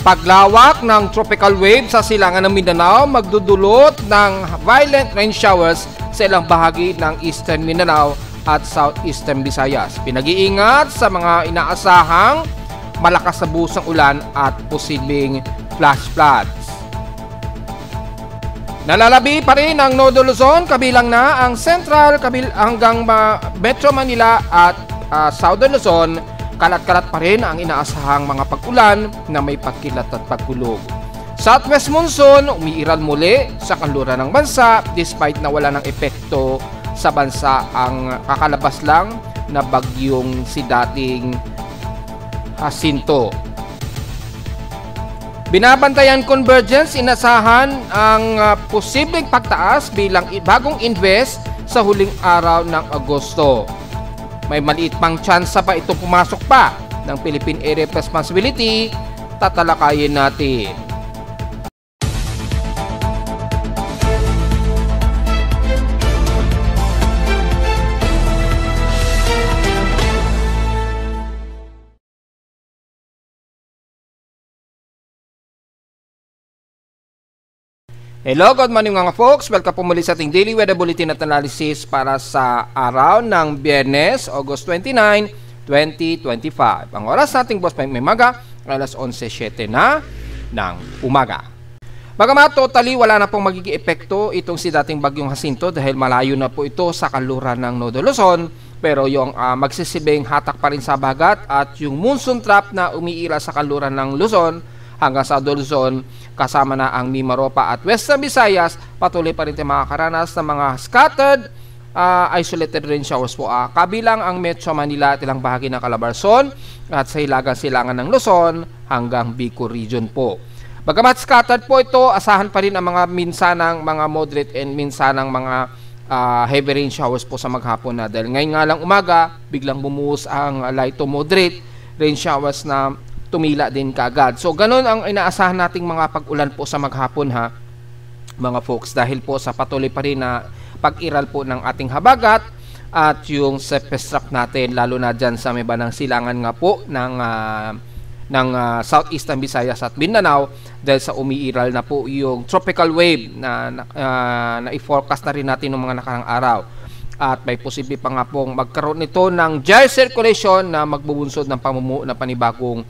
Paglawak ng tropical wave sa silangan ng Mindanao magdudulot ng violent rain showers sa ilang bahagi ng Eastern Mindanao at Southeastern Visayas. Pinag-iingat sa mga inaasahang malakas na busang ulan at posibleng flash floods. Nalalabi pa rin ang Northern Luzon, kabilang na ang Central hanggang Metro Manila at Southern Luzon. Kalat-kalat pa rin ang inaasahang mga pag-ulan na may pagkilat at pagkulog. Southwest monsoon umiiral muli sa kanluran ng bansa despite na wala ng epekto sa bansa ang kakalabas lang na bagyong si dating Jacinto. Binabantayan convergence, inasahan ang posibleng pagtaas bilang bagong invest sa huling araw ng Agosto. May maliit pang tsansa pa itong pumasok pa ng Philippine Area of Responsibility. Tatalakayin natin. Hello, good morning mga folks. Welcome po muli sa ating Daily Weather Bulletin at Analysis para sa araw ng Biyernes, August 29, 2025. Ang oras nating boss may maga, alas 11:07 na ng umaga. Bagamat totally wala na pong magiging epekto itong si dating bagyong Jacinto dahil malayo na po ito sa kanluran ng Northern Luzon, pero yung magsisibing hatak pa rin sa bagat at yung monsoon trap na umiira sa kanluran ng Luzon hanggang sa Luzon, kasama na ang Mimaropa at Western Visayas, patuloy pa rin tayo makakaranas ng mga scattered, isolated rain showers po. Kabilang ang Metro Manila at ilang bahagi ng Calabarzon at sa hilagang-silangan ng Luzon hanggang Bicol region po. Bagamat scattered po ito, asahan pa rin ang mga minsanang mga moderate and minsanang mga heavy rain showers po sa maghapon na. Dahil ngayon nga lang umaga, biglang bumuhos ang light to moderate rain showers na tumila din kaagad. So, ganun ang inaasahan nating mga pag-ulan po sa maghapon mga folks, dahil po sa patuloy pa rin na pag-iral po ng ating habagat at yung surface trap natin, lalo na dyan sa may bandang silangan nga po ng Southeastern Visayas at Mindanao dahil sa umiiral na po yung tropical wave na i-forecast na rin natin ng mga nakarang araw. At may posible pa nga pong magkaroon nito ng gyre circulation na magbubunsod ng pamumuo na panibagong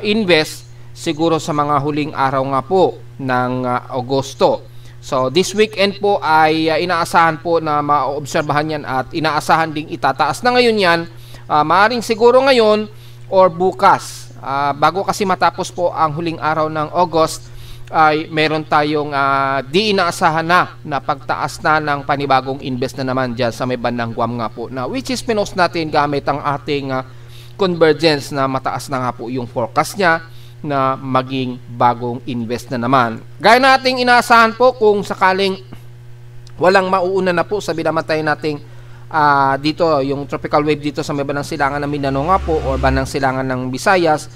invest siguro sa mga huling araw nga po ng Agosto. So this weekend po ay inaasahan po na maobserbahan yan at inaasahan ding itataas na ngayon yan, maaaring siguro ngayon or bukas. Bago kasi matapos po ang huling araw ng August ay meron tayong di inaasahan na pagtaas na ng panibagong invest na naman dyan sa may bandang Guam nga po, na which is pinost natin gamit ang ating convergence na mataas na nga po yung forecast niya na maging bagong invest na naman. Gaya nating inaasahan po kung sakaling walang mauuna na po sa binamatay nating dito yung tropical wave dito sa may bandang silangan ng Mindanao nga po or bandang silangan ng Visayas,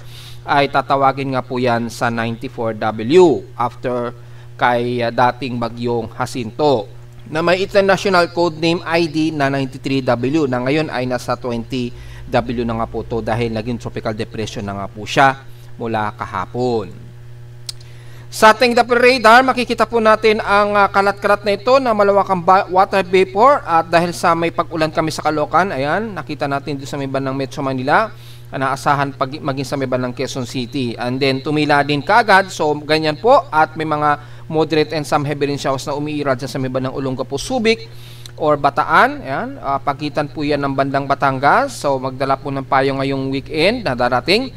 ay tatawagin nga po yan sa 94W after kay dating bagyong Jacinto na may international code name ID na 93W na ngayon ay nasa 20W na nga po to dahil naging tropical depression na nga po siya mula kahapon. Sa ating Doppler radar, makikita po natin ang kalat-kalat na ito na malawakang water vapor at dahil sa may pag-ulan kami sa Caloocan, ayan, nakita natin dito sa may bandang Metro Manila, naasahan maging sa may bandang Quezon City. And then tumila din kaagad, so ganyan po, at may mga moderate and some heavy rain showers na umiira dyan sa may bandang Olongapo, Subic or Bataan. Ayan, pagitan po yan ng bandang Batangas, so magdala po ng payo ngayong weekend na darating.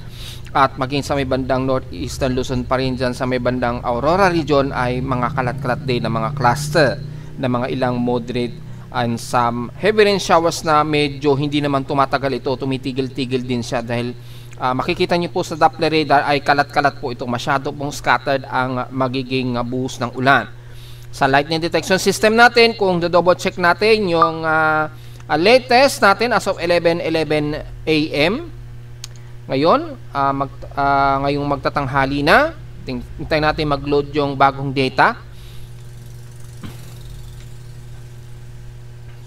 At maging sa may bandang Northeastern Luzon pa rin dyan sa may bandang Aurora region ay mga kalat-kalat din na mga cluster na mga ilang moderate and some heavy rain showers na medyo hindi naman tumatagal ito, tumitigil-tigil din siya dahil makikita nyo po sa Doppler radar ay kalat-kalat po itong masyado pong scattered ang magiging buhos ng ulan. Sa lightning detection system natin, kung double check natin yung latest natin as of 11:11 AM ngayon, ngayong magtatanghali na, hintayin natin mag-load yung bagong data.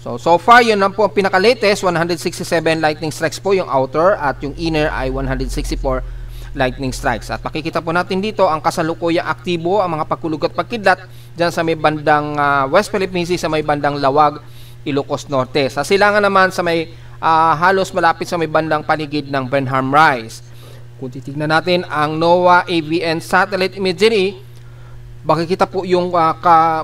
So far, yun lang po ang pinaka-latest, 167 lightning strikes po yung outer at yung inner ay 164 lightning strikes. At makikita po natin dito ang kasalukuyang aktibo ang mga pagkulog at pagkidlat dyan sa may bandang West Philippine Sea, sa may bandang Lawag, Ilocos Norte. Sa silangan naman sa may halos malapit sa may bandang paligid ng Burnham Rise. Kung titignan natin ang NOAA AVN satellite imagery, makikita po yung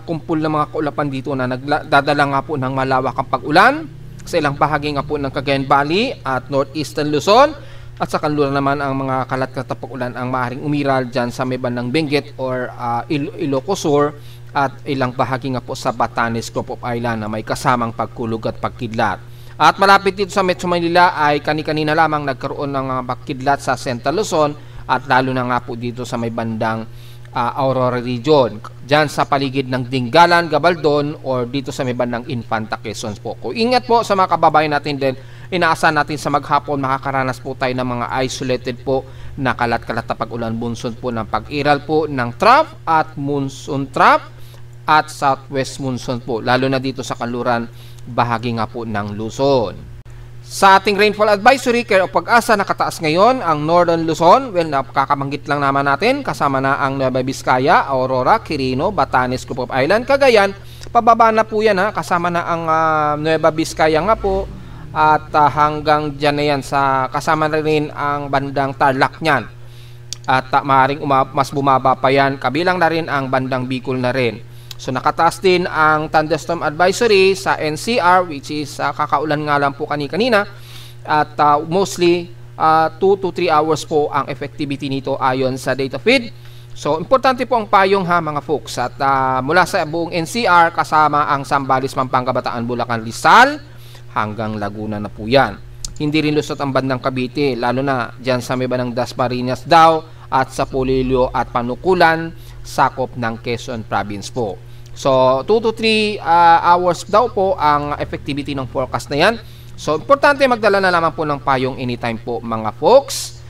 kumpul ng mga kaulapan dito na nagdadala nga po ng malawakang pag-ulan sa ilang bahagi nga po ng Cagayan Valley at Northeastern Luzon. At sa kanluran naman ang mga kalat-kalat na pag-ulan ang maaaring umiral dyan sa may bandang Benguet or Ilocos Sur at ilang bahagi nga po sa Batanes Group of Island na may kasamang pagkulog at pagkidlat. At malapit dito sa Metro Manila ay kani-kanina lamang nagkaroon ng mga pagkidlat sa Central Luzon at lalo na nga po dito sa may bandang Aurora Region, dyan sa paligid ng Dingalan, Gabaldon or dito sa may bandang Infanta, Quezon po. Kung ingat po sa mga kababayan natin din, inaasahan natin sa maghapon makakaranas po tayo ng mga isolated po na kalat-kalat na pag-ulan, bunsod po ng pag-iral po ng trough at monsoon trough at southwest monsoon po, lalo na dito sa kanluran bahagi nga po ng Luzon. Sa ating rainfall advisory, Care of Pag-asa, nakataas ngayon ang Northern Luzon. Well, nakakabanggit lang naman natin, kasama na ang Nueva Vizcaya, Aurora, Quirino, Batanes Group of Island, Cagayan. Pababa na po yan kasama na ang Nueva Vizcaya nga po. At hanggang dyan na yan, kasama na rin ang bandang Tarlac niyan. At maaaring mas bumaba pa yan, kabilang na rin ang bandang Bicol na rin. So nakataas din ang thunderstorm advisory sa NCR, which is kakaulan nga lang po kanina at mostly 2 to 3 hours po ang effectivity nito ayon sa data feed. So importante po ang payong mga folks, at mula sa buong NCR kasama ang Zambales, Pampanga, Bataan, Bulacan, Rizal hanggang Laguna na po yan. Hindi rin lusot ang bandang Cavite, lalo na dyan sa may bandang Dasmariñas daw at sa Polillo at Panukulan, sakop ng Quezon Province po. So 2 to 3 hours daw po ang effectivity ng forecast na yan. So importante magdala na lamang po ng payong anytime po mga folks.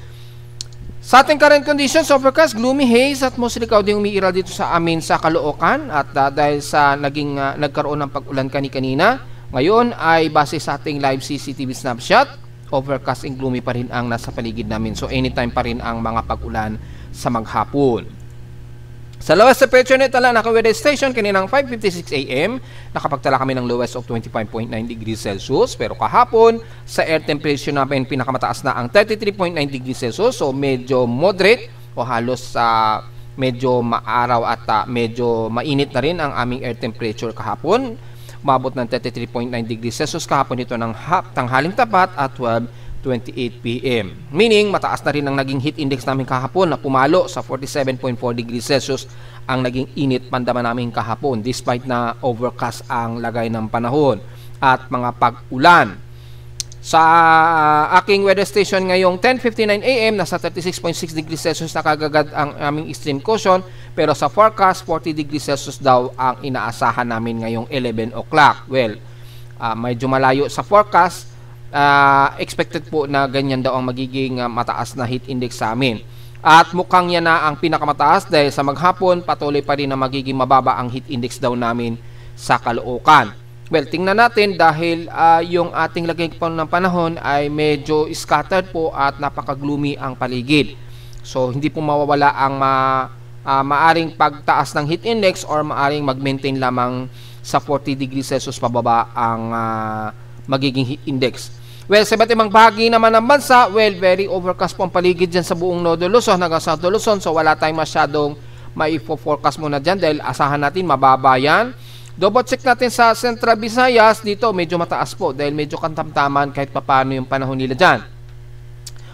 Sa ating current conditions, overcast, gloomy haze at mostly cloudy umiiral dito sa amin sa Caloocan. At dahil sa nagkaroon ng pag-ulan kanina, ngayon ay base sa ating live CCTV snapshot, overcast and gloomy pa rin ang nasa paligid namin. So anytime pa rin ang mga pag-ulan sa maghapon. Sa lowest temperature nito lang, naka-weather station kaninang 5:56 AM, nakapagtala kami ng lowest of 25.9 degrees Celsius. Pero kahapon, sa air temperature namin, pinakamataas na ang 33.9 degrees Celsius. So medyo moderate o halos medyo maaraw at medyo mainit na rin ang aming air temperature kahapon. Umabot ng 33.9 degrees Celsius kahapon dito ng tanghaling tapat at 12:28 PM. Meaning, mataas na rin ang naging heat index namin kahapon na pumalo sa 47.4 degrees Celsius ang naging init pandama namin kahapon despite na overcast ang lagay ng panahon at mga pag-ulan. Sa aking weather station ngayong 10:59 AM, nasa 36.6 degrees Celsius nakagagad ang aming extreme caution, pero sa forecast, 40 degrees Celsius daw ang inaasahan namin ngayong 11 o'clock. Well, medyo malayo sa forecast. Expected po na ganyan daw ang magiging mataas na heat index sa amin. At mukhang yan na ang pinakamataas dahil sa maghapon patuloy pa rin na magiging mababa ang heat index daw namin sa Caloocan. Well, tingnan natin dahil yung ating lagay po ng panahon ay medyo scattered po at napaka-gloomy ang paligid. So hindi po mawawala ang maaring pagtaas ng heat index or maaring mag-maintain lamang sa 40 degrees Celsius pababa ang magiging heat index. Well, sa iba't ibang bahagi naman ng bansa, well, very overcast po ang paligid dyan sa buong Northern Luzon hanggang South Luzon. So, wala tayong masyadong mai-forecast muna dyan dahil asahan natin mababa yan. Double check natin sa Central Visayas. Dito, medyo mataas po dahil medyo kantamtaman kahit papano yung panahon nila dyan.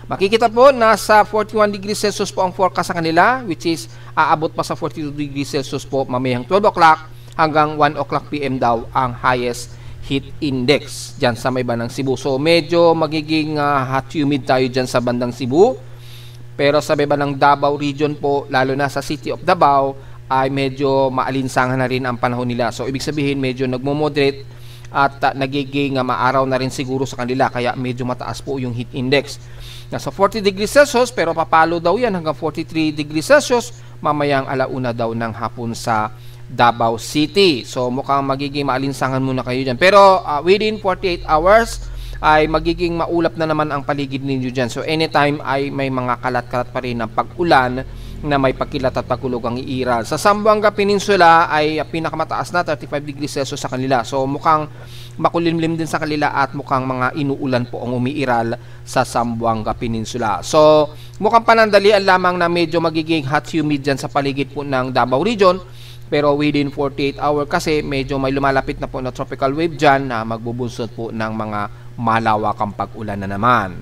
Makikita po, nasa 41 degrees Celsius po ang forecast sa kanila, which is aabot pa sa 42 degrees Celsius po mamayang 12 o'clock hanggang 1 o'clock PM daw ang highest heat index dyan sa may bandang Cebu. So medyo magiging hot humid tayo dyan sa bandang Cebu, pero sa may bandang Davao region po, lalo na sa City of Davao, ay medyo maalinsangan na rin ang panahon nila. So ibig sabihin medyo nagmo-moderate at nagiging maaraw na rin siguro sa kanila, kaya medyo mataas po yung heat index. Nasa 40 degrees Celsius, pero papalo daw yan hanggang 43 degrees Celsius mamayang alauna daw ng hapon sa Davao City. So mukhang magiging maalinsangan muna kayo dyan. Pero within 48 hours, ay magiging maulap na naman ang paligid ninyo dyan. So anytime ay may mga kalat-kalat pa rin ng pag-ulan na may pagkilat at pagkulog ang iiral. Sa Zamboanga Peninsula ay pinakamataas na 35 degrees Celsius sa kanila. So mukhang makulimlim din sa kanila at mukhang mga inuulan po ang umiiral sa Zamboanga Peninsula. So mukhang panandalian lamang na medyo magiging hot humid dyan sa paligid po ng Davao Region. Pero within 48 hours kasi medyo may lumalapit na po na tropical wave dyan na magbubunsod po ng mga malawakang pag-ulan na naman.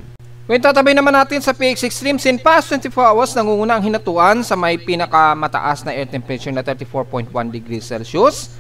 Kung tatabi naman natin sa PX Extremes, in past 24 hours, nangunguna ang hinatuan sa may pinakamataas na air temperature na 34.1 degrees Celsius.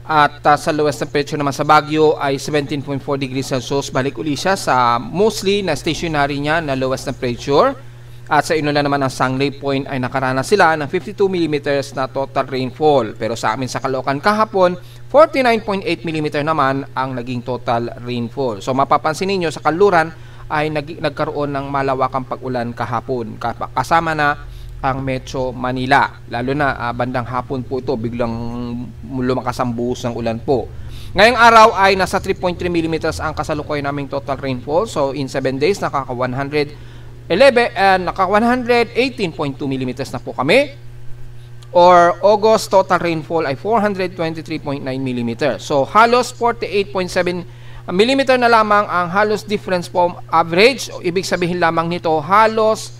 At sa lowest temperature naman sa Baguio ay 17.4 degrees Celsius. Balik uli siya sa mostly na stationary niya na lowest temperature. At sa inulan naman ng Sangley Point ay nakaranas sila ng 52 mm na total rainfall. Pero sa amin sa Caloocan kahapon, 49.8 mm naman ang naging total rainfall. So mapapansin ninyo sa Kanluran ay nagkaroon ng malawakang pag-ulan kahapon. Kasama na ang Metro Manila. Lalo na bandang hapon po ito, biglang lumakas ang buhos ng ulan po. Ngayong araw ay nasa 3.3 mm ang kasalukuyan naming total rainfall. So in 7 days, naka 118.2 mm na po kami. Or August total rainfall ay 423.9 mm. So halos 48.7 millimeter na lamang ang halos difference po average. O, ibig sabihin lamang nito halos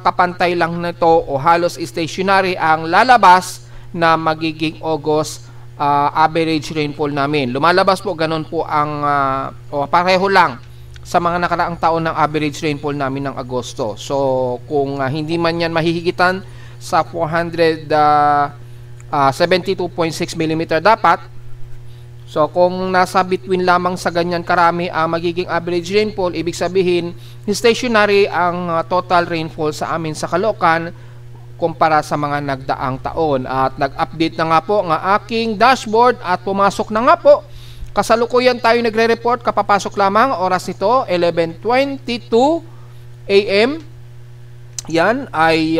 kapantay lang nito o halos stationary ang lalabas na magiging August average rainfall namin. Lumalabas po ganun po ang o pareho lang sa mga nakaraang taon ng average rainfall namin ng Agosto. So kung hindi man yan mahihigitan sa 472.6 mm dapat. So kung nasa between lamang sa ganyan karami ang magiging average rainfall, ibig sabihin stationary ang total rainfall sa amin sa Caloocan kumpara sa mga nagdaang taon. At nag-update na nga po ng aking dashboard at pumasok na nga po. Kasalukuyan tayo nagre-report, kapapasok lamang oras nito 11:22 AM. Yan ay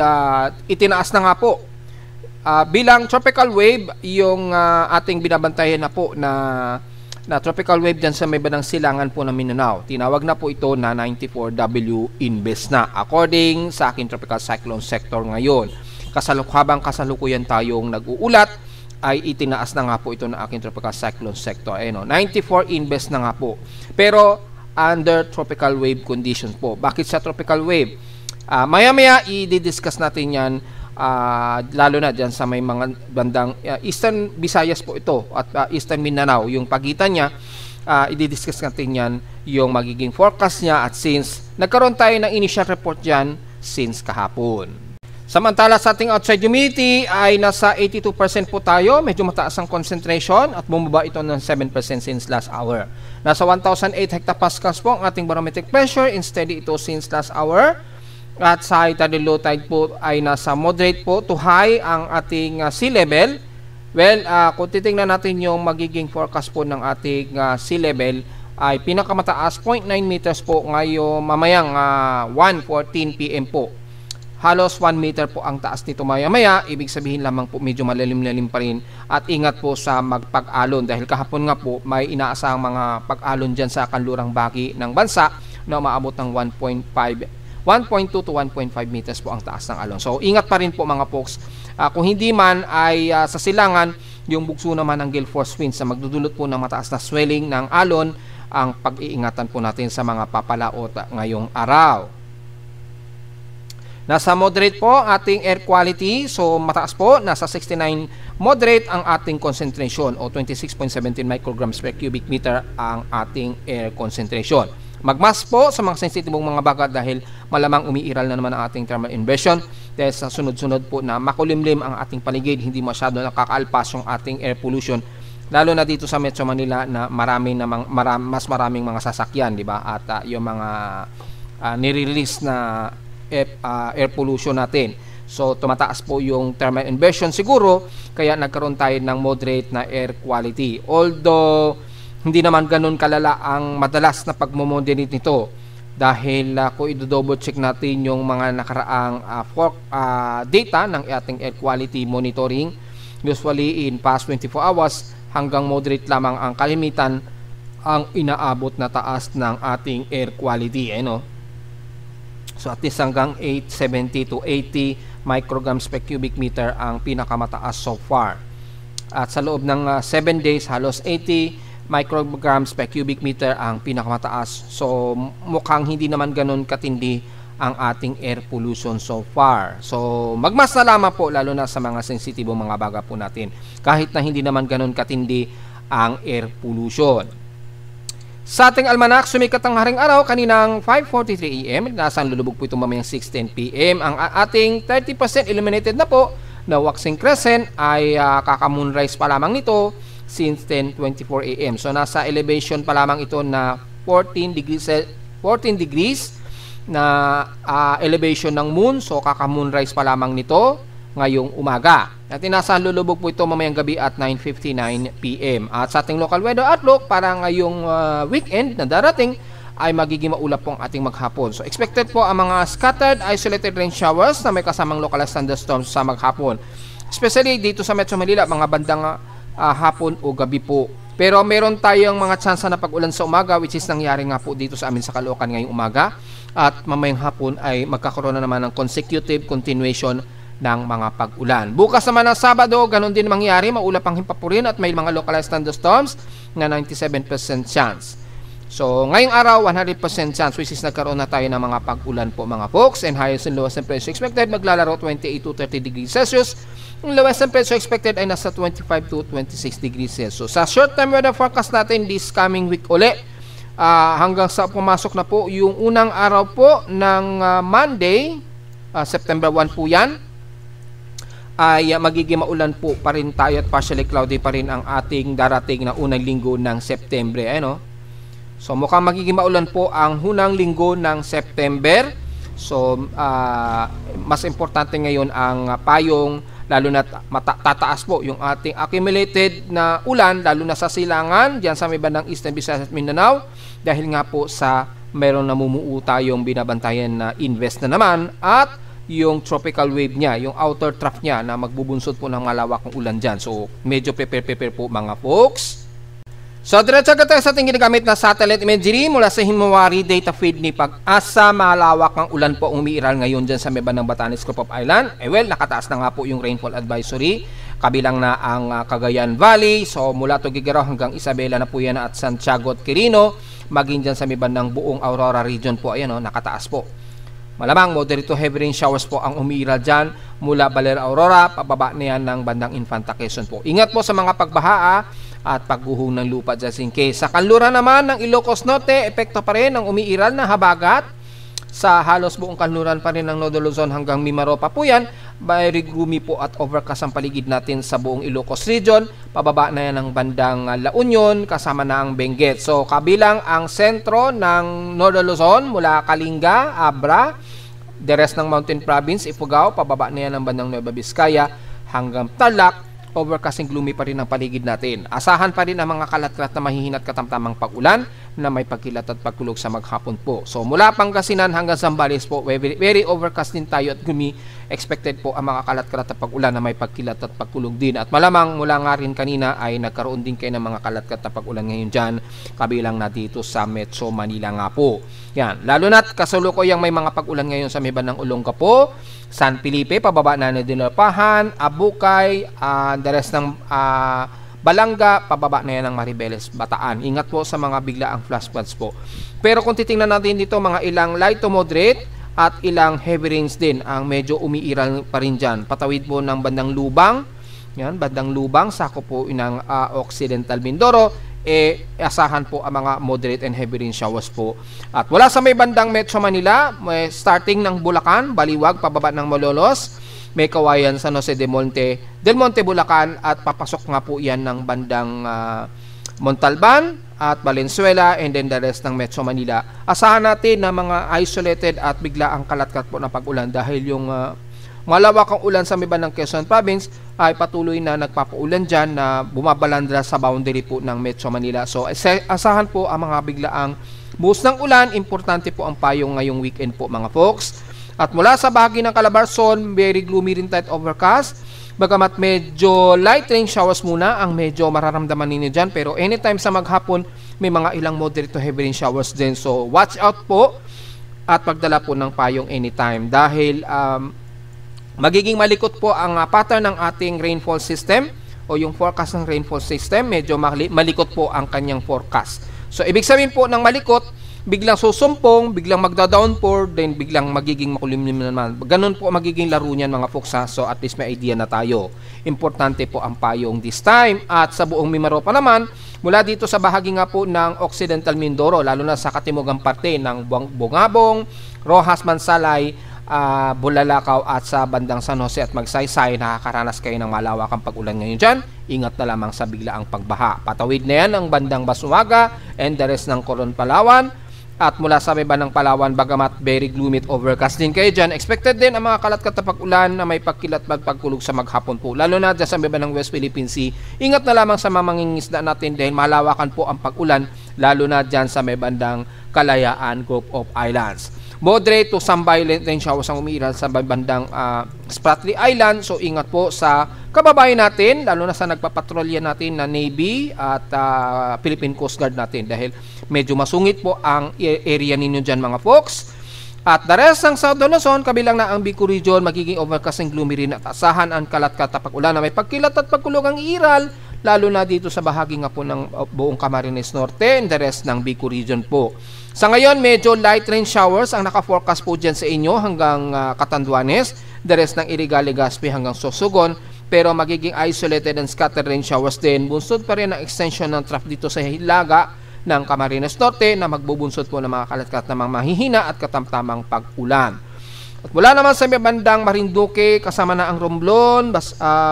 itinaas na nga po bilang tropical wave yung ating binabantayan na po na tropical wave dyan sa may bandang silangan po ng Mindanao. Tinawag na po ito na 94W Inbes na according sa aking tropical cyclone sector ngayon. Habang kasalukuyan tayong nag-uulat ay itinaas na nga po ito ng aking tropical cyclone sector. 94 Inbes na nga po. Pero under tropical wave conditions po. Bakit sa tropical wave? Maya-maya i-discuss natin yan. Lalo na dyan sa may mga bandang Eastern Visayas po ito at Eastern Mindanao, yung pagitan niya, i-discuss natin yan yung magiging forecast niya at since nagkaroon tayo ng initial report dyan since kahapon. Samantala sa ating outside humidity ay nasa 82% po tayo, medyo mataas ang concentration at bumaba ito ng 7% since last hour. Nasa 1,008 hectopascals po ang ating barometric pressure, steady ito since last hour. At sa high tide and low tide po ay nasa moderate po to high ang ating sea level. Well, kung titingnan natin yung magiging forecast po ng ating sea level ay pinakamataas 0.9 meters po ngayon mamayang 1:14 PM po. Halos 1 meter po ang taas nito maya-maya. Ibig sabihin lamang po medyo malalim-lalim pa rin. At ingat po sa magpag-alon dahil kahapon nga po may inaasahang mga pag-alon dyan sa kanlurang bahagi ng bansa na umaabot ng 1.2 to 1.5 meters po ang taas ng alon. So, ingat pa rin po mga folks. Kung hindi man ay sa silangan, yung bugso naman ng gale force winds na magdudulot po ng mataas na swelling ng alon, ang pag-iingatan po natin sa mga papalaot ngayong araw. Nasa moderate po ating air quality. So, mataas po. Nasa 69 moderate ang ating concentration o 26.17 micrograms per cubic meter ang ating air concentration. Magmas po sa mga sensitibong mga bagat dahil malamang umiiral na naman ang ating thermal inversion dahil sa sunod-sunod po na makulimlim ang ating paligid, hindi masyado nakakaalpas yung ating air pollution lalo na dito sa Metro Manila na mas maraming mga sasakyan, di ba? At yung mga nire-release na air pollution natin. So tumataas po yung thermal inversion siguro kaya nagkaroon tayo ng moderate na air quality. Although hindi naman ganun kalala ang madalas na pagmomoderate nito dahil kung i-double check natin yung mga nakaraang data ng ating air quality monitoring, usually in past 24 hours hanggang moderate lamang ang kalimitan ang inaabot na taas ng ating air quality. So at least hanggang 870 to 80 micrograms per cubic meter ang pinakamataas so far. At sa loob ng 7 days, halos 80 micrograms per cubic meter ang pinakamataas. So mukhang hindi naman ganun katindi ang ating air pollution so far. So magmas na lamang po, lalo na sa mga sensitibong mga baga po natin, kahit na hindi naman ganun katindi ang air pollution. Sa ating almanak, sumikat ang haring araw kaninang 5:43 AM. Nasaan lulubog po ito mamayang 6:10 PM. Ang ating 30% illuminated na po na waxing crescent ay kaka-moonrise pa lamang nito since 10:24 AM. So nasa elevation pa lamang ito na 14 degrees na elevation ng moon. So kaka-moonrise pa lamang nito ngayong umaga. At inasahan lulubog po ito mamayang gabi at 9:59 PM. At sa ating local weather outlook, para ngayong weekend na darating ay magiging maulap po ang ating maghapon. So expected po ang mga scattered isolated rain showers na may kasamang localized thunderstorms sa maghapon. Especially dito sa Metro Manila, mga bandang hapon o gabi po. Pero meron tayong mga tsansa na pag-ulan sa umaga, which is nangyari nga po dito sa amin sa Caloocan ngayong umaga. At mamayang hapon ay magkakaroon na naman ng consecutive continuation ng mga pag-ulan. Bukas naman ng Sabado, ganun din mangyari, maulap ang himpapurin at may mga localized thunderstorms na 97% chance. So, ngayong araw, 100% chance, which is nagkaroon na tayo ng mga pag-ulan po mga folks. And highest and lowest temperature expected, maglalaro 28 to 30 degrees Celsius. Ang lowest temperature expected ay nasa 25 to 26 degrees Celsius. Sa short-term weather forecast natin this coming week uli, hanggang sa pumasok na po yung unang araw po ng Monday, September 1 po yan, ay magiging maulan po pa rin tayo at partially cloudy pa rin ang ating darating na unang linggo ng September. So mukhang magiging maulan po ang unang linggo ng September. So mas importante ngayon ang payong, lalo na tataas po yung ating accumulated na ulan, lalo na sa silangan diyan sa may bandang Eastern Visayas at Mindanao, dahil nga po sa meron namumuo tayong binabantayan na invest na naman, at yung tropical wave niya, yung outer trough niya na magbubunsod po ng malawakang ulan dyan. So medyo prepare po mga folks. So diretso agad tayo sa ating ginagamit na satellite imagery mula sa Himawari data feed ni Pag-asa. Malawak ang ulan po umiiral ngayon dyan sa may bandang Batanes, Group of Island. Well, nakataas na nga po yung rainfall advisory, kabilang na ang Cagayan Valley. So mula Tuguegarao hanggang Isabela na po yan, at Santiago at Quirino, maging dyan sa may bandang buong Aurora region po, ayan nakataas po. Malamang moderate to heavy rain showers po ang umiiral dyan mula Balera Aurora, pababa na yan ng bandang Infanta Quezon po. Ingat po sa mga pagbaha at pagguhong ng lupa just in case. Sa kanluran naman ng Ilocos Norte, epekto pa rin ng umiiral na habagat. Sa halos buong kanluran pa rin ng Nodo Luzon hanggang Mimaropa po yan, very gloomy po at overcast ang paligid natin sa buong Ilocos region. Pababa na yan ng bandang La Union, kasama na ang Benguet. So kabilang ang sentro ng Nodo Luzon mula Kalinga, Abra, the rest ng Mountain Province, Ifugao, pababa na yan ng bandang Nueva Vizcaya hanggang Tarlac. Overcasting gloomy pa rin ang paligid natin. Asahan pa rin ang mga kalat-kalat na mahihinat katamtamang pag-ulan na may pagkilat at pagkulog sa maghapon po. So mula Pangasinan hanggang Zambales po, very overcast din tayo at gloomy. Expected po ang mga kalat-kalat at pag-ulan na may pagkilat at pagkulog din. At malamang mula nga rin kanina ay nagkaroon din kayo ng mga kalat-kalat at pag-ulan ngayon dyan, kabilang na dito sa Metro Manila nga po. Yan, lalo na't kasalukuyang may mga pag-ulan ngayon sa may bandang Olongapo, San Felipe, pababa na Dinapahan, Abukay, the rest ng Balanga, pababa na yan ng Maribeles, Bataan. Ingat po sa mga biglaang flash floods po. Pero kung titingnan natin dito, mga ilang light to moderate at ilang heavy rains din ang medyo umiiral pa rin dyan. Patawid po ng bandang Lubang, yan, bandang Lubang, sako po ng Occidental Mindoro, asahan po ang mga moderate and heavy rain showers po. At wala sa may bandang Metro Manila, may starting ng Bulacan, Baliwag, pababa ng Malolos, may Kawayan, San Jose del Monte, Bulacan, at papasok nga po yan ng bandang Montalban at Valenzuela, and then the rest ng Metro Manila. Asahan natin na mga isolated at biglaang kalat-kalat po na pag-ulan, dahil yung malawak ang ulan sa may bandang Quezon Province ay patuloy na nagpapaulan dyan na bumabalandra sa boundary po ng Metro Manila. So asahan po ang mga biglaang buhos ng ulan. Importante po ang payong ngayong weekend po mga folks. At mula sa bahagi ng Calabarzon, very gloomy rin tayo at overcast. Bagamat medyo light rain showers muna ang medyo mararamdaman ninyo dyan. Pero anytime sa maghapon, may mga ilang moderate to heavy rain showers din. So watch out po at pagdala po ng payong anytime. Dahil magiging malikot po ang pattern ng ating rainfall system o yung forecast ng rainfall system. Medyo malikot po ang kanyang forecast. So ibig sabihin po ng malikot, biglang susumpong, biglang magda-downpour, then biglang magiging makulimlim naman. Ganun po magiging laro niyan mga folks ha. So at least may idea na tayo. Importante po ang payong this time. At sa buong Mimaropa naman, mula dito sa bahagi nga po ng Occidental Mindoro, lalo na sa katimugang parte ng Bungabong, Rojas, Mansalay, Bulalakaw at sa bandang San Jose at Magsaysay, nakakaranas kayo ng malawakang pag-ulan ngayon dyan. Ingat na lamang sa biglaang pagbaha. Patawid na yan ang bandang Basuaga and the rest ng Coron, Palawan. At mula sa may bandang Palawan, bagamat very gloomy at overcast din kayo dyan, expected din ang mga kalat-kat na pag-ulan na may pagkilat at pagkulog sa maghapon po. Lalo na dyan sa may bandang West Philippine Sea. Ingat na lamang sa mga mangingisda natin dahil malawakan po ang pag-ulan, lalo na dyan sa may bandang Kalayaan Group of Islands. Moderate to some violent rain showers ang umiiral sa bandang Spratly Island. So ingat po sa kababayan natin, lalo na sa nagpapatrolya natin na Navy at Philippine Coast Guard natin dahil medyo masungit po ang area ninyo dyan mga folks. At the rest ng Southern Luzon, kabilang na ang Bicol Region, magiging overcast and gloomy rin at asahan ang kalat-kat na pag-ulan na may pagkilat at pagkulog ang iral, lalo na dito sa bahagi nga po ng buong Camarines Norte and the rest ng Bicol Region po. Sa ngayon, medyo light rain showers ang naka-forecast po dyan sa inyo hanggang Catanduanes, the rest ng Irigal, Legazpi hanggang Sorsogon, pero magiging isolated and scattered rain showers din. Bunsod pa rin ang extension ng trough dito sa Hilaga ng Camarines Norte na magbubunsod po ng mga kalat-kat na mga mahihina at katamtamang pag-ulan. At mula naman sa bandang Marinduque, kasama na ang Romblon,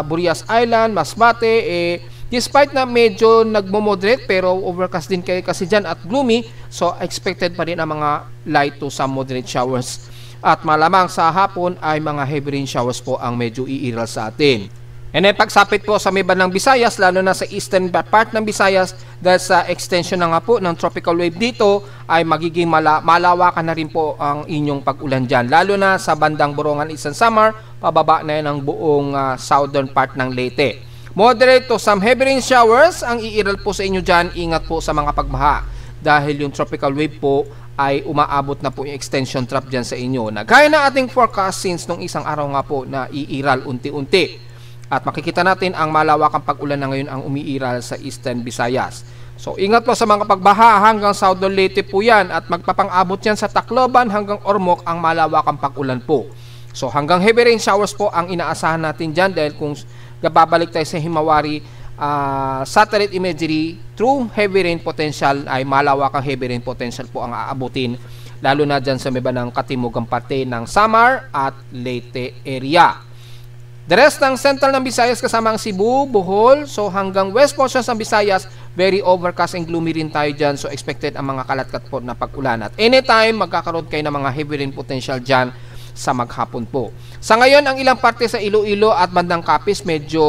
Burias Island, Masbate, despite na medyo nagmo-moderate pero overcast din kayo kasi dyan at gloomy, so expected pa rin ang mga light to some moderate showers. At malamang sa hapon ay mga heavy rain showers po ang medyo iiral sa atin. And then pagsapit po sa may bandang Visayas, lalo na sa eastern part ng Visayas, dahil sa extension na nga po ng tropical wave dito, ay magiging malawakan na rin po ang inyong pag-ulan dyan. Lalo na sa bandang Borongan, Eastern Samar, pababa na yan ang buong southern part ng Leyte. Moderate to some heavy rain showers ang iiral po sa inyo dyan. Ingat po sa mga pagbaha dahil yung tropical wave po ay umaabot na po yung extension trap dyan sa inyo. Nagaya na ating forecast since nung isang araw nga po na iiral unti-unti. At makikita natin ang malawakang pag-ulan na ngayon ang umiiral sa Eastern Visayas. So ingat po sa mga pagbaha hanggang Southern Leyte po yan at magpapang-abot yan sa Tacloban hanggang Ormoc ang malawakang pag-ulan po. So hanggang heavy rain showers po ang inaasahan natin dyan dahil kung babalik tayo sa Himawari satellite imagery, true heavy rain potential ay malawakang heavy rain potential po ang aabutin lalo na dyan sa may bandang katimugang parte ng Samar at Leyte area. The rest ng central ng Visayas kasama ang Cebu, Bohol, so hanggang west portions ng Visayas, very overcast and gloomy rin tayo dyan. So expected ang mga kalat-kat po na pag-ulan. At anytime, magkakaroon kayo ng mga heavy rain potential dyan sa maghapon po. Sa ngayon, ang ilang parte sa Iloilo at bandang Capiz, medyo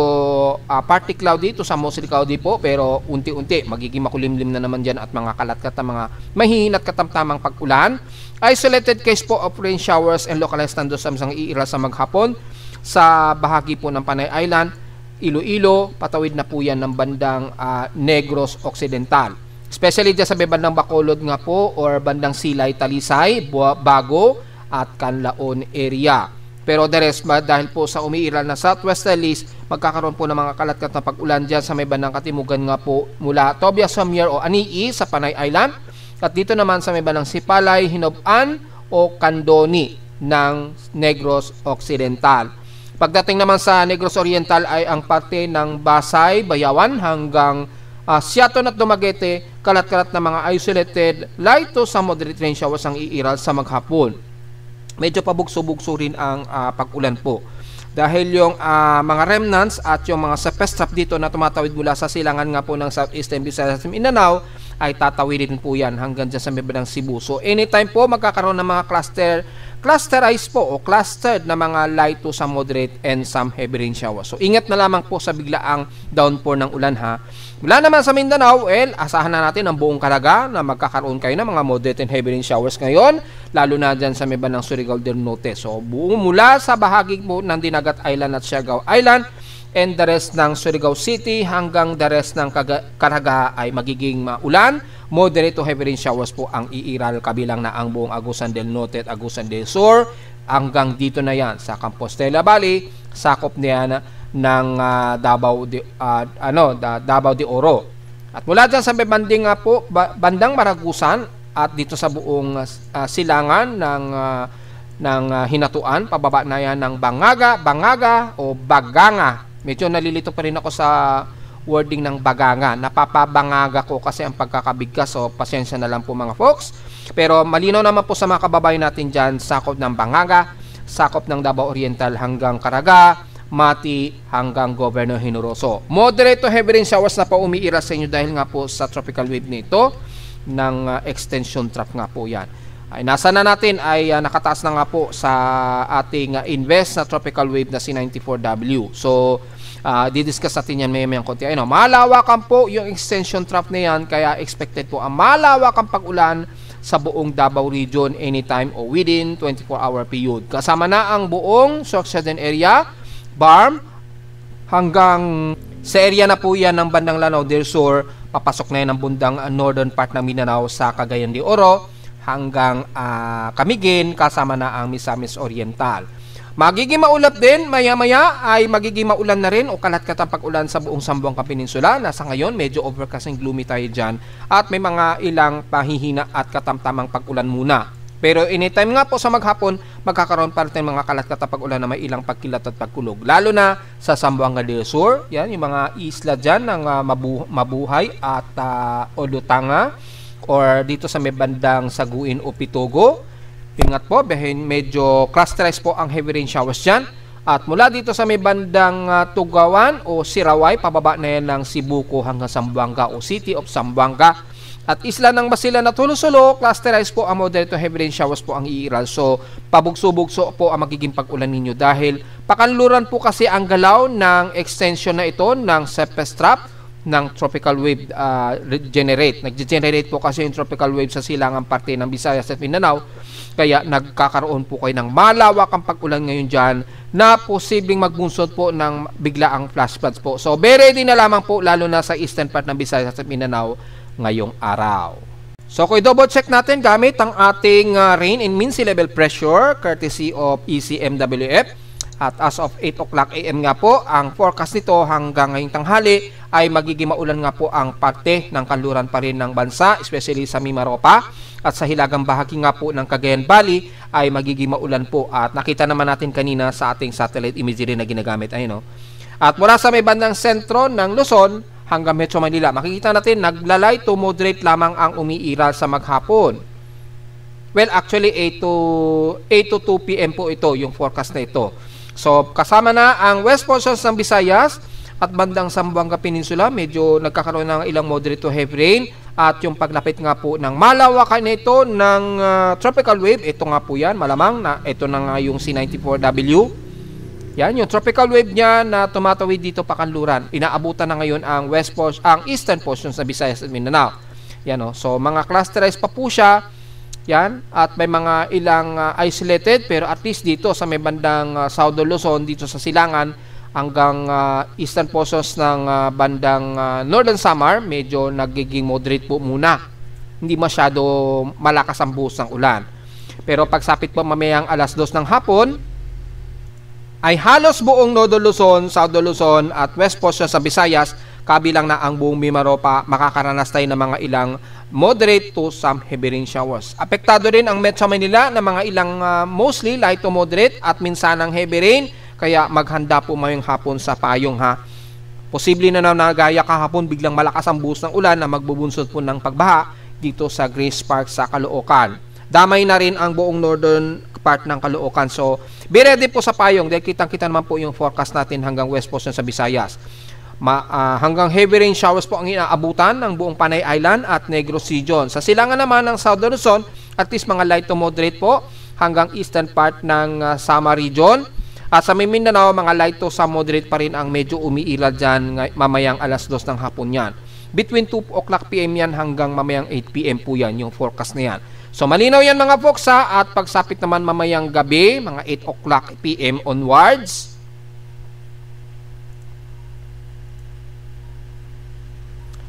partly cloudy to sa mostly cloudy po. Pero unti-unti, magiging makulimlim na naman dyan at mga kalat-kat na mga mahihinat katamtamang pag-ulan. Isolated case po of rain showers and localized thunderstorms ang iiral sa maghapon. Sa bahagi po ng Panay Island, Iloilo, patawid na po yan ng bandang Negros Occidental. Especially dyan sa bandang Bacolod nga po or bandang Silay, Talisay, Bago at Canlaon area. Pero the rest, dahil po sa umiiral na southwesterlies, magkakaroon po ng mga kalat-kat na pag-ulan dyan sa may bandang katimugan nga po mula Tobias Sommier o Anii sa Panay Island. At dito naman sa may bandang Sipalay, Hinoban o Candoni ng Negros Occidental. Pagdating naman sa Negros Oriental ay ang parte ng Basay, Bayawan hanggang Siaton at Dumaguete, kalat-kalat na mga isolated light to some moderate rain showers ang iiral sa maghapon. Medyo pabugso-bugso rin ang pag-ulan po. Dahil yung mga remnants at yung mga surface trap dito na tumatawid mula sa silangan nga po ng Southeastern Visayas at Mindanao ay tatawidin po yan hanggang dyan sa may bandang Cebu. So anytime po magkakaroon ng mga cluster clusterized po o clustered na mga light to some moderate and some heavy rain showers. So ingat na lamang po sa biglaang downpour ng ulan ha. Mula naman sa Mindanao, asahan na natin ang buong Caraga na magkakaroon kayo ng mga moderate and heavy rain showers ngayon, lalo na dyan sa may bandang Surigao del Norte. So buong mula sa bahagi po ng Dinagat Island at Siargao Island and the rest ng Surigao City hanggang the rest ng Caraga ay magiging ulan. Moderate to heavy rain showers po ang iiral, kabilang na ang buong Agusan del Norte at Agusan del Sur. Hanggang dito na yan sa Compostela Valley, sakop niyan ng Davao de Oro. At mula dyan sa bandang Maragusan at dito sa buong silangan ng Hinatuan, pababa na yan ng Bangaga o Baganga. Medyo nalilito pa rin ako sa wording ng Baganga. Napapabangaga ko kasi ang pagkakabigkas, so pasensya na lang po mga folks. Pero malinaw naman po sa mga kababayan natin dyan, sakop ng Bangaga, sakop ng Davao Oriental hanggang Caraga, Mati hanggang Governor Generoso. Moderate to heavy rain showers na po umiira sa inyo dahil nga po sa tropical wave nito ng extension trough nga po yan. Ay, nasa na natin ay nakataas na nga po sa ating invest na tropical wave na si 94W. So, didiscuss natin yan may konti. Malawakan po yung extension trough na yan, kaya expected po ang malawakang pag-ulan sa buong Davao region anytime o within 24-hour period. Kasama na ang buong Sorsogon area, Barm, hanggang sa area na po yan ng bandang Lanao del Sur, papasok na yan ang bundang northern part ng Mindanao sa Cagayan de Oro, hanggang Camiguin, kasama na ang Misamis Oriental. Magiging maulap din, maya-maya ay magiging maulan na rin o kalat-katang pag-ulan sa buong Zamboanga Peninsula. Nasa ngayon, medyo overcast and gloomy tayo dyan at may mga ilang pahihina at katamtamang pag-ulan muna. Pero anytime nga po sa maghapon, magkakaroon pa rin mga kalat-katang pag-ulan na may ilang pagkilat at pagkulog. Lalo na sa Zamboanga del Sur, yan, yung mga isla dyan ng Mabuhay at Olutanga, or dito sa may bandang Saguin o Pitogo. Ingat po, medyo clusterized po ang heavy rain showers dyan. At mula dito sa may bandang Tugawan o Siraway, pababa na yan ng Sibuco hanggang Zamboanga o City of Zamboanga. At isla ng Basilan at Hulo-Sulo, clusterized po ang moderate to heavy rain showers po ang iiral. So, pabugso-bugso po ang magiging pag-ulan ninyo dahil pakanluran po kasi ang galaw ng extension na ito ng surface trough ng tropical wave nag-generate po kasi yung tropical wave sa silangang parte ng Visayas at Mindanao. Kaya nagkakaroon po kayo ng malawakang pag-ulan ngayon dyan na posibleng magbunsod po ng biglaang flash floods po. So, very ready na lamang po lalo na sa eastern part ng Visayas at Mindanao ngayong araw. So, kung double check natin gamit ang ating rain and mean sea level pressure courtesy of ECMWF. At as of 8 o'clock AM nga po, ang forecast nito hanggang ngayong tanghali ay magiging maulan nga po ang parte ng kanluran pa rin ng bansa, especially sa Mimaropa. At sa hilagang bahagi nga po ng Cagayan Valley ay magiging maulan po. At nakita naman natin kanina sa ating satellite imagery na ginagamit. At mula sa may bandang sentro ng Luzon hanggang Metro Manila, makikita natin naglalay to moderate lamang ang umiiral sa maghapon. Well, actually 8 to 2 PM po ito, yung forecast na ito. So, kasama na ang west portions ng Visayas at bandang Zamboanga Peninsula, medyo nagkakaroon ng ilang moderate to heavy rain. At yung paglapit nga po ng malawakan na ito ng tropical wave, ito nga po yan, malamang na ito na nga yung C94W. Yan, yung tropical wave niya na tumatawid dito pakanluran. Inaabutan na ngayon ang eastern portions ng Visayas at Mindanao. Yan, so mga clusterized pa po siya. Yan, at may mga ilang isolated, pero at least dito sa may bandang Southern Luzon, dito sa Silangan hanggang eastern portions ng bandang Northern Samar, medyo nagiging moderate po muna. Hindi masyado malakas ang buhos ng ulan. Pero pagsapit po mamayang alas 2 ng hapon, ay halos buong Northern Luzon, Southern Luzon at west portions sa Visayas, kabilang na ang buong Mimaropa, makakaranas tayo ng mga ilang moderate to some heavy rain showers. Apektado rin ang Metro Manila ng mga ilang mostly light to moderate at minsanang heavy rain, kaya maghanda po mayong hapon sa payong ha. Posible na nagaya kahapon biglang malakas ang buhos ng ulan na magbubunsod po ng pagbaha dito sa Grace Park sa Caloocan. Damay na rin ang buong northern part ng Caloocan. So, be ready po sa payong dahil kitang-kita naman po yung forecast natin hanggang west portion sa Visayas. Hanggang heavy rain showers po ang inaabutan ng buong Panay Island at Negros Region. Sa silangan naman ng Southern Luzon, at least mga light to moderate po hanggang eastern part ng Samar region. At sa Mindanao, mga light to sa moderate pa rin ang medyo umiilad dyan mamayang alas 2 ng hapon yan. Between 2 o'clock PM yan hanggang mamayang 8 PM po yan, yung forecast na yan. So malinaw yan mga folks ha, at pagsapit naman mamayang gabi, mga 8 o'clock PM onwards.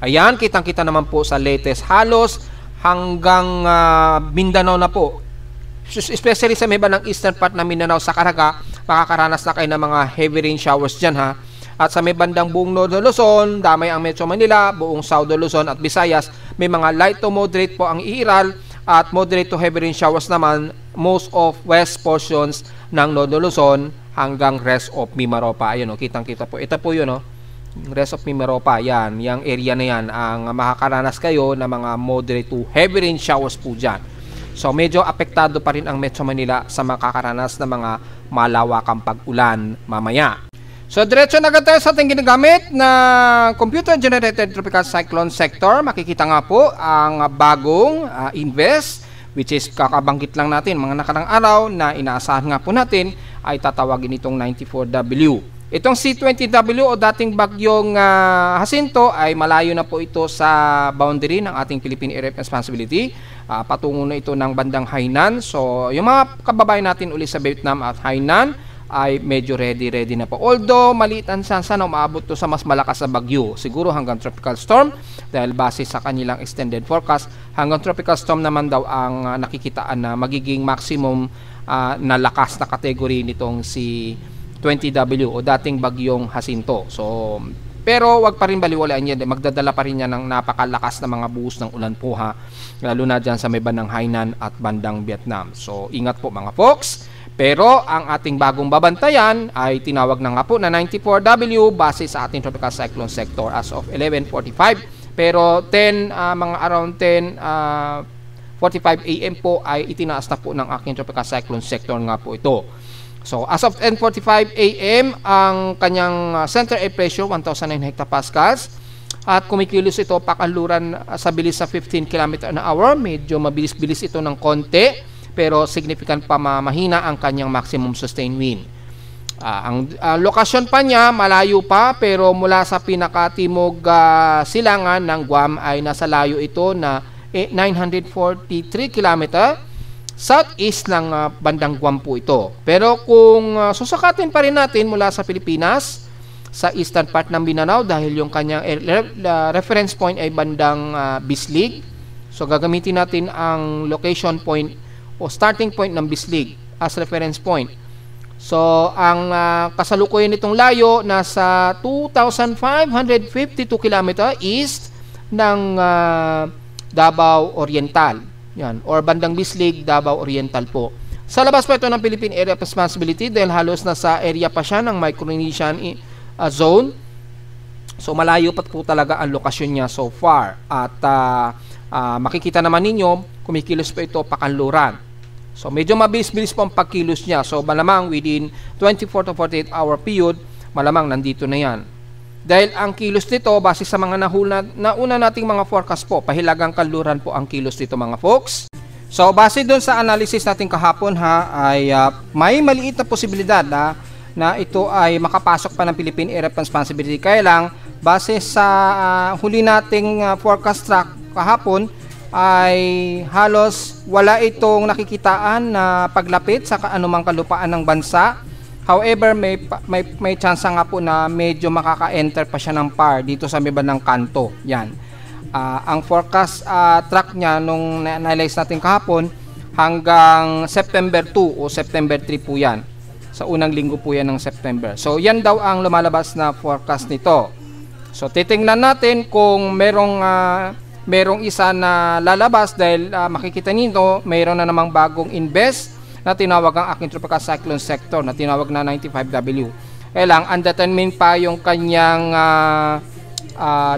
Ayan, kitang-kita naman po sa latest halos hanggang Mindanao na po. Especially sa may bandang eastern part ng Mindanao sa Caraga, makakaranas na kayo ng mga heavy rain showers dyan ha. At sa may bandang buong Northern Luzon, damay ang Metro Manila, buong Southern Luzon at Visayas, may mga light to moderate po ang iiral at moderate to heavy rain showers naman most of west portions ng Northern Luzon hanggang rest of Mimaropa. Ayun o, kitang-kita po. Ito po yun o, rest of Mimaropa. Yan, yung area na yan ang makakaranas kayo ng mga moderate to heavy rain showers po dyan. So medyo apektado pa rin ang Metro Manila sa makakaranas ng mga malawakang pag-ulan mamaya. So diretso na agad tayo sa ating ginagamit na computer-generated tropical cyclone sector. Makikita nga po ang bagong invest, which is kakabanggit lang natin mga nakarang araw na inaasahan nga po natin ay tatawagin itong 94W. Itong C20W o dating bagyong Jacinto ay malayo na po ito sa boundary ng ating Philippine Area of Responsibility. Patungo na ito ng bandang Hainan. So yung mga kababayan natin uli sa Vietnam at Hainan ay medyo ready na po. Although maliit ang sansa na umaabot to sa mas malakas na bagyo, siguro hanggang tropical storm dahil base sa kanilang extended forecast, hanggang tropical storm naman daw ang nakikitaan na magiging maximum na lakas na kategory nitong si 20W o dating bagyong Jacinto. So pero wag pa rin baliwalaan yan, magdadala pa rin yan ng napakalakas na mga buhos ng ulan po ha, lalo na dyan sa may bandang Hainan at bandang Vietnam. So ingat po mga folks. Pero ang ating bagong babantayan ay tinawag na nga po na 94W base sa ating tropical cyclone sector as of 11:45. Pero mga around 10:45 AM po ay itinaas na po ng aking tropical cyclone sector nga po ito. So as of 10:45 AM ang kanyang center air pressure 1,009 hectopascals at kumikilos ito pakanluran sa bilis sa 15 km/h. Medyo mabilis-bilis ito ng konti, pero significant pa mahina ang kanyang maximum sustained wind. Ang lokasyon pa niya malayo pa, pero mula sa pinakatimog silangan ng Guam ay nasa layo ito na 943 km southeast ng bandang Guam po ito. Pero kung susakatin pa rin natin mula sa Pilipinas sa eastern part ng Mindanao, dahil yung kanyang reference point ay bandang Bislig, so gagamitin natin ang location point o starting point ng Bislig as reference point. So ang kasalukuyan nitong layo nasa 2,552 km east ng Davao Oriental. Yan, or bandang Bislig, Davao Oriental po. Sa labas pa ito ng Philippine Area of Responsibility dahil halos nasa area pa siya ng Micronesian zone. So malayo pa po talaga ang lokasyon niya so far. At makikita naman ninyo, kumikilos pa ito pakanluran. So medyo mabilis-bilis po ang pagkilos niya. So malamang within 24 to 48 hour period, malamang nandito na yan. Dahil ang kilos nito, base sa mga nauna nating mga forecast po, pahilagang kanluran po ang kilos nito mga folks. So base doon sa analysis natin kahapon ha, ay may maliit na posibilidad na ito ay makapasok pa ng Philippine Area of Responsibility. Kaya lang, base sa huli nating forecast track kahapon, ay halos wala itong nakikitaan na paglapit sa anumang kalupaan ng bansa. However, may chance nga po na medyo makaka-enter pa siya ng PAR dito sa may bandang kanto. Yan. Ang forecast track niya nung na-analyze natin kahapon hanggang September 2 o September 3 po yan. Sa unang linggo po yan ng September. So yan daw ang lumalabas na forecast nito. So titingnan natin kung merong isa na lalabas dahil makikita nito mayroon na namang bagong invest na tinawag ang aking tropical cyclone sector na tinawag na 95W. Lang undetermined pa yung kanyang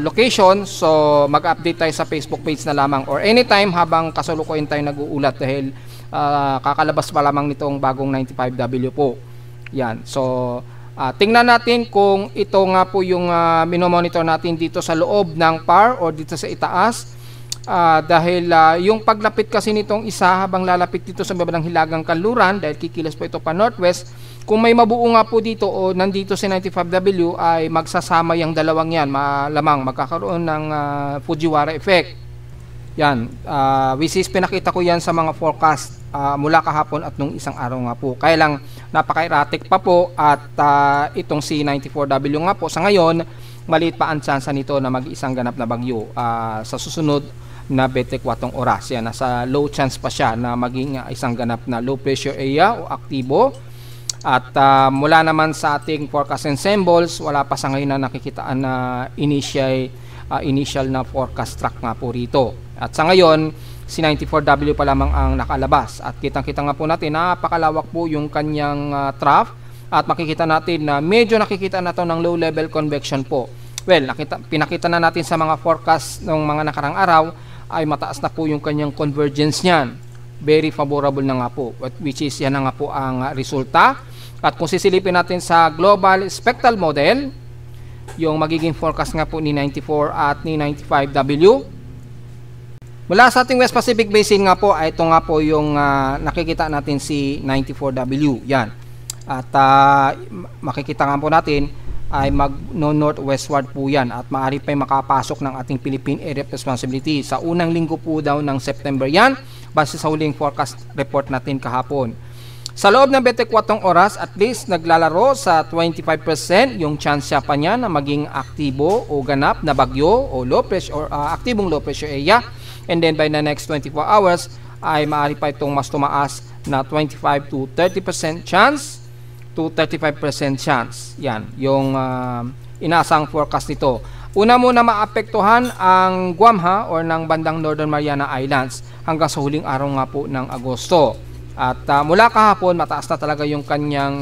location, so mag-update tayo sa Facebook page na lamang or anytime habang kasalukuyan tayo nag-uulat dahil kakalabas pa lamang nitong bagong 95W po. Yan. So tingnan natin kung ito nga po yung minomonitor natin dito sa loob ng PAR or dito sa itaas. Dahil yung paglapit kasi nitong isa habang lalapit dito sa babang hilagang kanluran, dahil kikilos po ito pa northwest, kung may mabuo nga po dito o nandito si 95W ay magsasama yung dalawang yan, malamang magkakaroon ng Fujiwara effect. Yan, which is pinakita ko yan sa mga forecast mula kahapon at nung isang araw nga po. Kaya lang napaka-erratic pa po at itong si 94W nga po sa ngayon, maliit pa ang tsansa nito na mag-isang ganap na bagyo sa susunod na 24 oras. Yan, nasa low chance pa siya na maging isang ganap na low pressure area o aktibo. At mula naman sa ating forecast and symbols, wala pa sa ngayon na nakikitaan na initial na forecast track nga po rito. At sa ngayon, si 94W pa lamang ang nakalabas. At kitang-kita nga po natin, napakalawak po yung kanyang trough. At makikita natin na medyo nakikita na to ng low level convection po. Well, pinakita na natin sa mga forecast ng mga nakarang araw ay mataas na po yung kanyang convergence niyan. Very favorable na nga po, which is yan na nga po ang resulta. At kung sisilipin natin sa global spectral model, yung magiging forecast nga po ni 94 at ni 95W, mula sa ating West Pacific Basin nga po, ay ito nga po yung nakikita natin si 94W. Yan. At makikita nga po natin ay mag-northwestward po yan at maaari pa makapasok ng ating Philippine Area of Responsibility sa unang linggo po daw ng September yan, base sa huling forecast report natin kahapon. Sa loob ng 24 oras, at least naglalaro sa 25% yung chance pa niya na maging aktibo o ganap na bagyo o low pressure or aktibong low pressure area. And then by the next 24 hours ay maaari pa itong mas tumaas na 25 to 30% chance to 35% chance. Yan, yung inaasang forecast nito. Una muna maapektuhan ang Guam or ng bandang Northern Mariana Islands hanggang sa huling araw nga po ng Agosto. At mula kahapon, mataas na talaga yung kanyang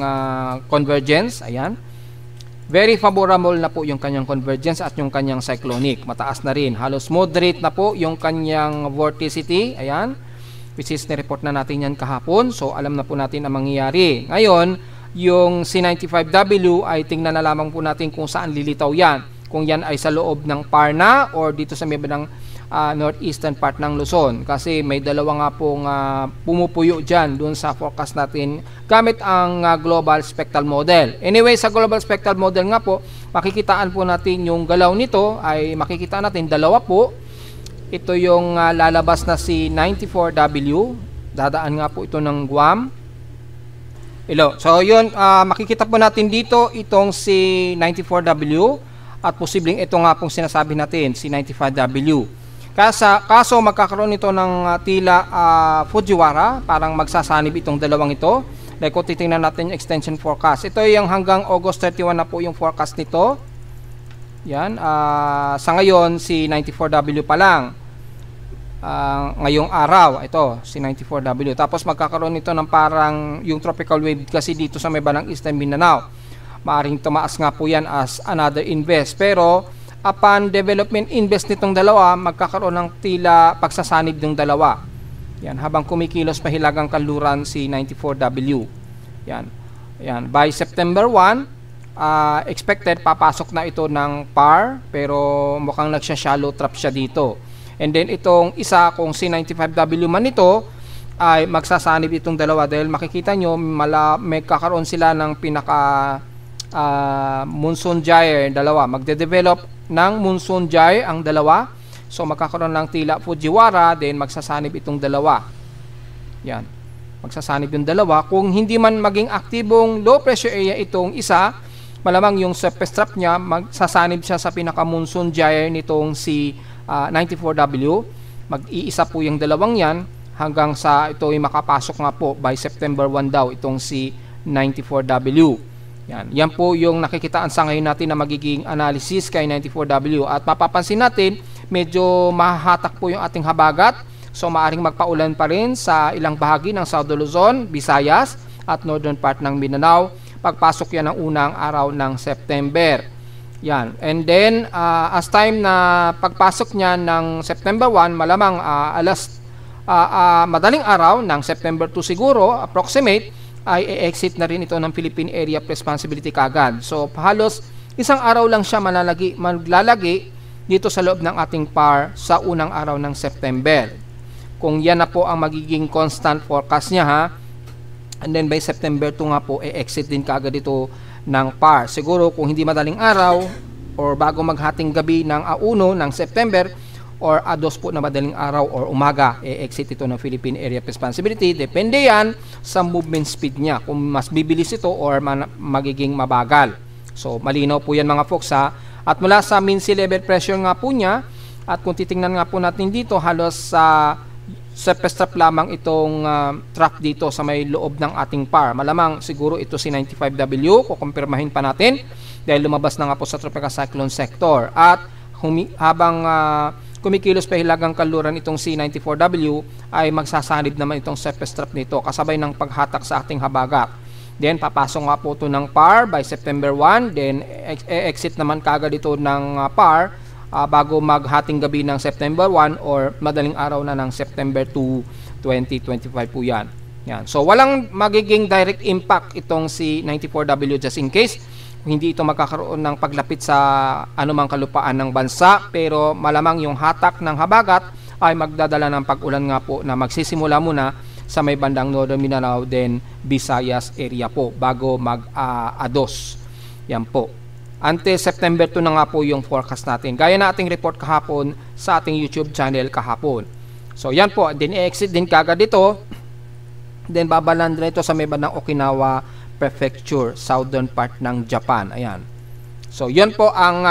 convergence. Ayan. Very favorable na po yung kanyang convergence at yung kanyang cyclonic. Mataas na rin. Halos moderate na po yung kanyang vorticity. Ayan. Which is nireport na natin yan kahapon. So alam na po natin ang mangyayari. Ngayon, yung C95W ay tingnan na lamang po natin kung saan lilitaw yan. Kung yan ay sa loob ng Parna or dito sa may bandang northeastern part ng Luzon. Kasi may dalawa nga pong pumupuyo dyan dun sa forecast natin gamit ang global spectral model. Anyway, sa global spectral model nga po, makikitaan po natin yung galaw nito ay makikita natin dalawa po. Ito yung lalabas na si 94W. Dadaan nga po ito ng Guam. Hello. So yun, makikita po natin dito itong si 94W at posibleng ito nga pong sinasabi natin, si 95W. Kaso magkakaroon ito ng tila Fujiwara, parang magsasanib itong dalawang ito. Like kung titingnan natin yung extension forecast. Ito yung hanggang August 31 na po yung forecast nito. Yan, sa ngayon si 94W pa lang. Ngayong araw, ito si 94W. Tapos magkakaroon ito ng parang yung tropical wave kasi dito sa may bandang Eastern Mindanao. Maaring tumaas nga po yan as another invest. Pero upon development invest nitong dalawa, magkakaroon ng tila pagsasanib ng dalawa. Yan, habang kumikilos pahilagang kanluran si 94W. Yan. Yan, by September 1, expected papasok na ito ng PAR, pero mukhang nagsya-shallow trap siya dito. And then itong isa, kung si 95W man ito, ay magsasanib itong dalawa dahil makikita nyo, may kakaroon sila ng pinaka monsoon gyre, dalawa. Magde-develop ng monsoon gyre ang dalawa. So magkakaroon ng tila Fujiwara, then magsasanib itong dalawa. Yan. Magsasanib yung dalawa. Kung hindi man maging aktibong low pressure area itong isa, malamang yung surface trap niya, magsasanib siya sa pinaka monsoon gyre nitong si 94W. Mag-iisa po yung dalawang yan hanggang sa ito ay makapasok nga po by September 1 daw itong si 94W. Yan po yung nakikitaan sa ngayon natin na magiging analysis kay 94W. At mapapansin natin, medyo mahahatak po yung ating habagat. So maaring magpaulan pa rin sa ilang bahagi ng South Luzon, Visayas at northern part ng Mindanao. Pagpasok yan ng unang araw ng September. Yan. And then, as time na pagpasok niya ng September 1, malamang madaling araw ng September 2 siguro, approximate, ay e-exit na rin ito ng Philippine Area of Responsibility kagad. So, halos isang araw lang siya maglalagi dito sa loob ng ating PAR sa unang araw ng September. Kung yan na po ang magiging constant forecast niya ha, and then by September 2 nga po, exit din kaagad ito ng PAR. Siguro kung hindi madaling araw or bago maghating gabi ng A1 ng September or A2 po na madaling araw or umaga, exit ito ng Philippine Area of Responsibility. Depende yan sa movement speed niya, kung mas bibilis ito or magiging mabagal. So malinaw po yan mga folks ha. At mula sa mean sea level pressure nga po niya, at kung titingnan nga po natin dito, halos sa surface trap lamang itong trap dito sa may loob ng ating PAR. Malamang siguro ito si 95W, kukumpirmahin pa natin dahil lumabas na nga po sa tropical cyclone sector. At habang kumikilos pa hilagang kanluran itong C94W, ay magsasanib naman itong surface trap nito kasabay ng paghatak sa ating habagat. Then papasok nga po ito ng PAR by September 1, then exit naman kaagad ito ng PAR bago maghating gabi ng September 1 or madaling araw na ng September 2, 2025 po yan. So walang magiging direct impact itong si 94W just in case hindi ito magkakaroon ng paglapit sa anumang kalupaan ng bansa, pero malamang yung hatak ng habagat ay magdadala ng pag-ulan nga po na magsisimula muna sa may bandang Northern Mindanao then Visayas area po bago mag-A2. Yan po. Until September 2 na nga po yung forecast natin. Gaya na ating report kahapon sa ating YouTube channel kahapon. So yan po, then i-exit din kagad ito. Then babaland na ito sa may bandang Okinawa Prefecture, southern part ng Japan. Ayan. So yan po ang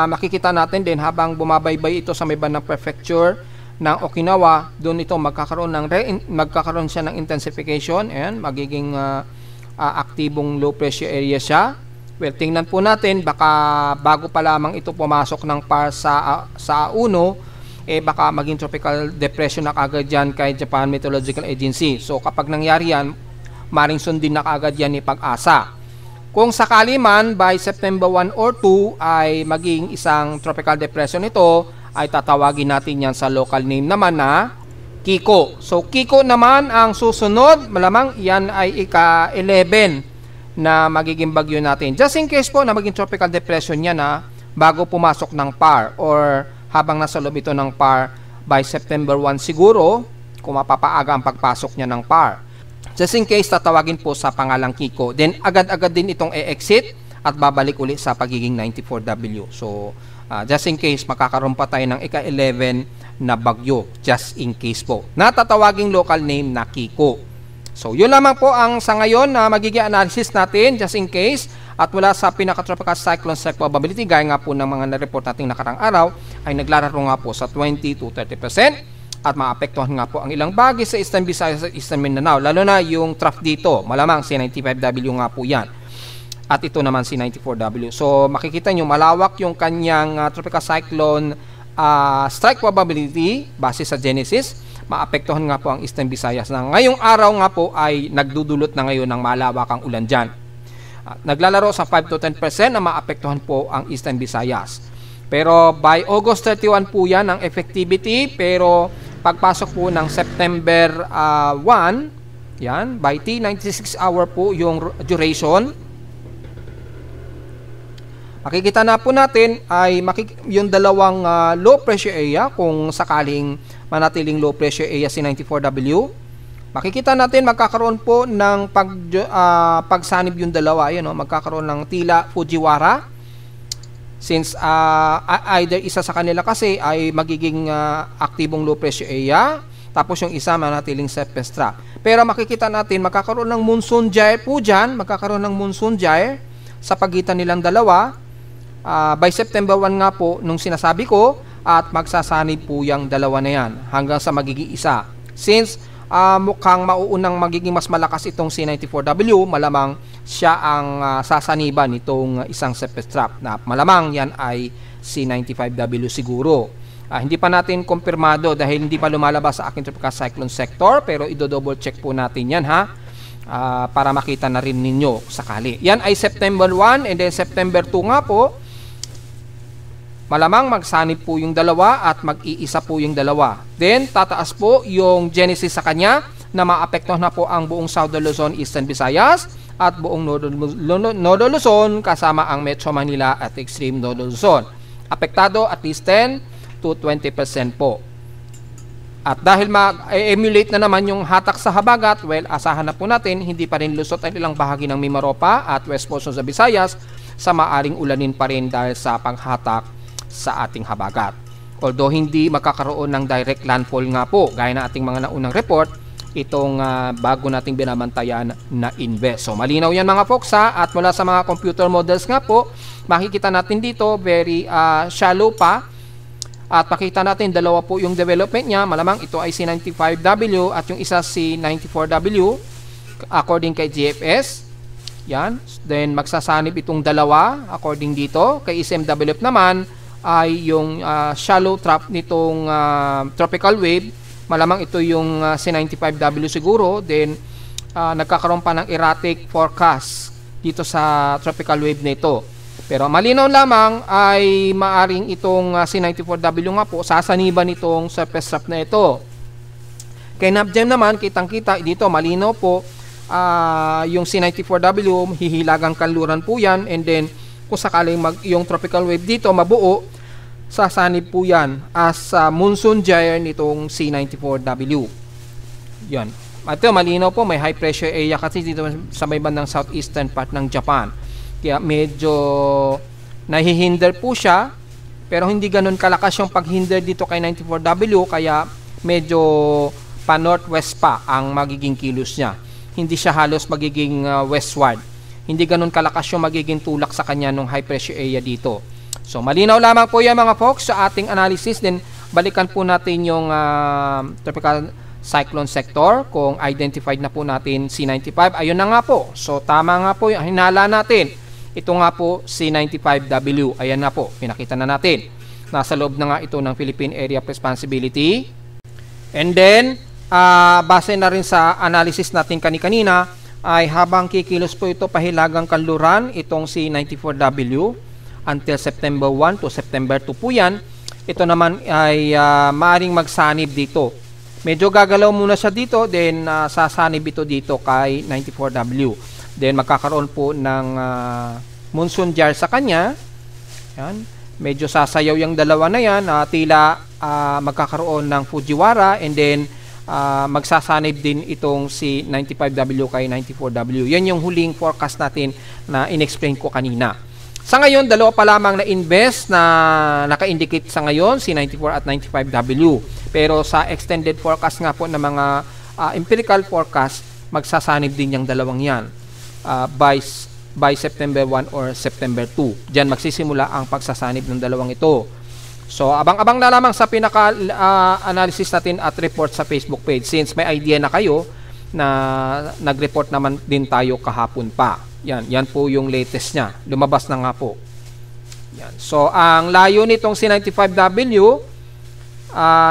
makikita natin din habang bumabaybay ito sa may bandang Prefecture ng Okinawa. Doon ito magkakaroon siya ng intensification. Ayan, magiging aktibong low pressure area siya. Well, tingnan po natin, baka bago pa lamang ito pumasok ng PAR sa A1, baka maging tropical depression na kagad yan kay Japan Meteorological Agency. So kapag nangyari yan, maring sundin na kagad yan ni Pag-asa. Kung sakali man by September 1 or 2 ay maging isang tropical depression ito, ay tatawagin natin yan sa local name naman na Kiko. So Kiko naman ang susunod, malamang yan ay ika-11 na magiging bagyo natin. Just in case po na maging tropical depression yan na bago pumasok ng PAR or habang nasa loob ito ng PAR by September 1 siguro, kung mapapaaga ang pagpasok niya ng PAR. Just in case, tatawagin po sa pangalang Kiko. Then agad-agad din itong e-exit at babalik ulit sa pagiging 94W. So just in case, makakaroon pa tayo ng ika-11 na bagyo. Just in case po. Natatawaging local name na Kiko. So, yun lamang po ang sa ngayon na magiging analysis natin just in case. At mula sa pinaka-tropical cyclone strike probability, gaya nga po ng mga na-report nating nakarang araw, ay naglalaro nga po sa 20 to 30%. At maapektuhan nga po ang ilang bagay sa Eastern Visayas at Eastern Mindanao. Lalo na yung trough dito. Malamang si 95W nga po yan. At ito naman si 94W. So, makikita nyo, malawak yung kanyang tropical cyclone strike probability base sa Genesis. Maapektuhan nga po ang Eastern Visayas na ngayong araw nga po ay nagdudulot na ngayon ng malawakang ulan dyan. Naglalaro sa 5 to 10% na maapektuhan po ang Eastern Visayas. Pero by August 31 po yan ang effectivity, pero pagpasok po ng September 1, yan, by T96 hour po yung duration. Makikita na po natin ay yung dalawang low pressure area kung sakaling manatiling low pressure area si 94W. Makikita natin magkakaroon po ng pagsanib yung dalawa. Ayan, magkakaroon ng tila Fujiwara. Since either isa sa kanila kasi ay magiging aktibong low pressure area, tapos yung isa manatiling surface trap. Pero makikita natin magkakaroon ng monsoon gyre po dyan. Magkakaroon ng monsoon gyre sa pagitan nilang dalawa. By September 1 nga po nung sinasabi ko, at magsasanib po yung dalawa na yan hanggang sa magiging isa. Since mukhang mauunang magiging mas malakas itong C94W, malamang siya ang sasaniban nitong isang surface trap na malamang yan ay C95W siguro. Hindi pa natin kumpirmado dahil hindi pa lumalabas sa aking tropical cyclone sector, pero i-double check po natin yan ha, para makita na rin ninyo sakali. Yan ay September 1 and then September 2 nga po. Malamang magsanib po yung dalawa at mag-iisa po yung dalawa. Then, tataas po yung Genesis sa kanya na maapektuhan na po ang buong Southern Luzon, Eastern Visayas at buong Northern Luzon kasama ang Metro Manila at Extreme Northern Luzon. apektado at least 10 to 20% po. At dahil ma-emulate na naman yung hatak sa habagat, well, asahan na po natin, hindi pa rin lusot ang ilang bahagi ng Mimaropa at west portion sa Visayas sa maaring ulanin pa rin dahil sa panghatak sa ating habagat. Although hindi makakaroon ng direct landfall nga po, gaya na ating mga naunang report, itong bago nating binabantayan na invest. So malinaw yan mga folks ha, at mula sa mga computer models nga po, makikita natin dito very shallow pa. At makita natin dalawa po yung development niya. Malamang ito ay C95W at yung isa C94W according kay GFS. Yan. Then magsasanib itong dalawa according dito. Kay SMWF naman ay yung shallow trap nitong tropical wave. Malamang ito yung C95W siguro. Then nagkakaroon pa ng erratic forecast dito sa tropical wave nito. Pero malinaw lamang ay maaring itong C94W nga po sasaniban itong surface trap na ito. Kay NAPGEM naman, kitang-kita dito malinaw po yung C94W, hihilagang kanluran po yan, and then kung sakaling yung tropical wave dito mabuo, sasanib po yan as monsoon gyre nitong C94W. Yan. At ito malinaw po, may high pressure area kasi dito sa may bandang southeastern part ng Japan. Kaya medyo nahihinder po siya, pero hindi ganun kalakas yung paghinder dito kay 94W, kaya medyo pa-northwest pa ang magiging kilos niya. Hindi siya halos magiging westward. Hindi ganun kalakas yung magiging tulak sa kanya ng high pressure area dito. So malinaw lamang po yan mga folks sa ating analysis. Then balikan po natin yung tropical cyclone sector kung identified na po natin C95. Ayun na nga po. So tama nga po yung hinala natin. Ito nga po C95W. Ayan na po, pinakita na natin. Nasa loob na nga ito ng Philippine Area of Responsibility. And then, base na rin sa analysis natin kanina, ay habang kikilos po ito pahilagang kanluran, itong C94W, until September 1 to September 2 po yan. Ito naman ay maaring magsanib dito. Medyo gagalaw muna siya dito, then sasanib ito dito kay 94W. Then magkakaroon po ng monsoon gyre sa kanya. Yan. Medyo sasayaw yung dalawa na yan. Tila magkakaroon ng Fujiwara, and then magsasanib din itong si 95W kay 94W. Yan yung huling forecast natin na in-explain ko kanina. Sa ngayon, dalawa pa lamang na invest na naka-indicate sa ngayon, si 94 at 95W. Pero sa extended forecast nga po ng mga empirical forecast, magsasanib din yung dalawang yan. By September 1 or September 2. Diyan magsisimula ang pagsasanib ng dalawang ito. So, abang-abang na lamang sa pinaka-analysis natin at report sa Facebook page, since may idea na kayo na nag-report naman din tayo kahapon pa. Yan po yung latest niya. Lumabas na nga po. Yan. So, ang layo nitong C95W,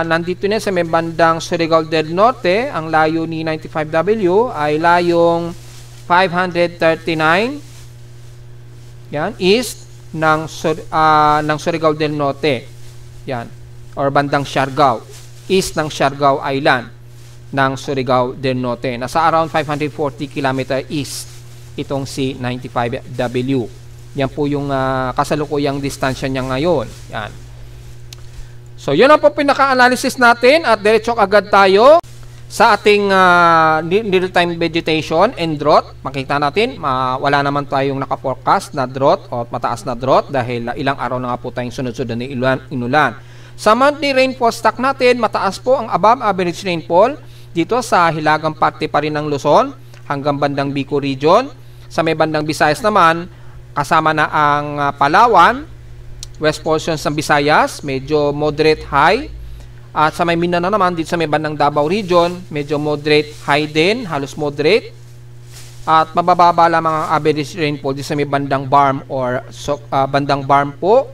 nandito na sa may bandang Surigao del Norte. Ang layo ni 95W ay layong 539 yan east ng Surigao del Norte, yan, or bandang Siargao, east ng Siargao Island ng Surigao del Norte. Nasa around 540 km east itong si 95W. Yan po yung kasalukuyang distansya niya ngayon. Yan. So yun ang po pinaka-analysis natin, at diretso agad tayo sa ating real-time vegetation and drought. Makita natin, wala naman tayong naka-forecast na drought o mataas na drought dahil ilang araw na nga po tayong sunod-sunod na inulan. Sa monthly rainfall stock natin, mataas po ang above average rainfall dito sa hilagang parte pa rin ng Luzon hanggang bandang Bicol region. Sa may bandang Visayas naman, kasama na ang Palawan, west portions ng Visayas, medyo moderate high. At sa may Mindanao naman, dito sa may bandang Davao region, medyo moderate high din, halos moderate. At mabababa lamang ang average rainfall dito sa may bandang Barm or bandang Barm po.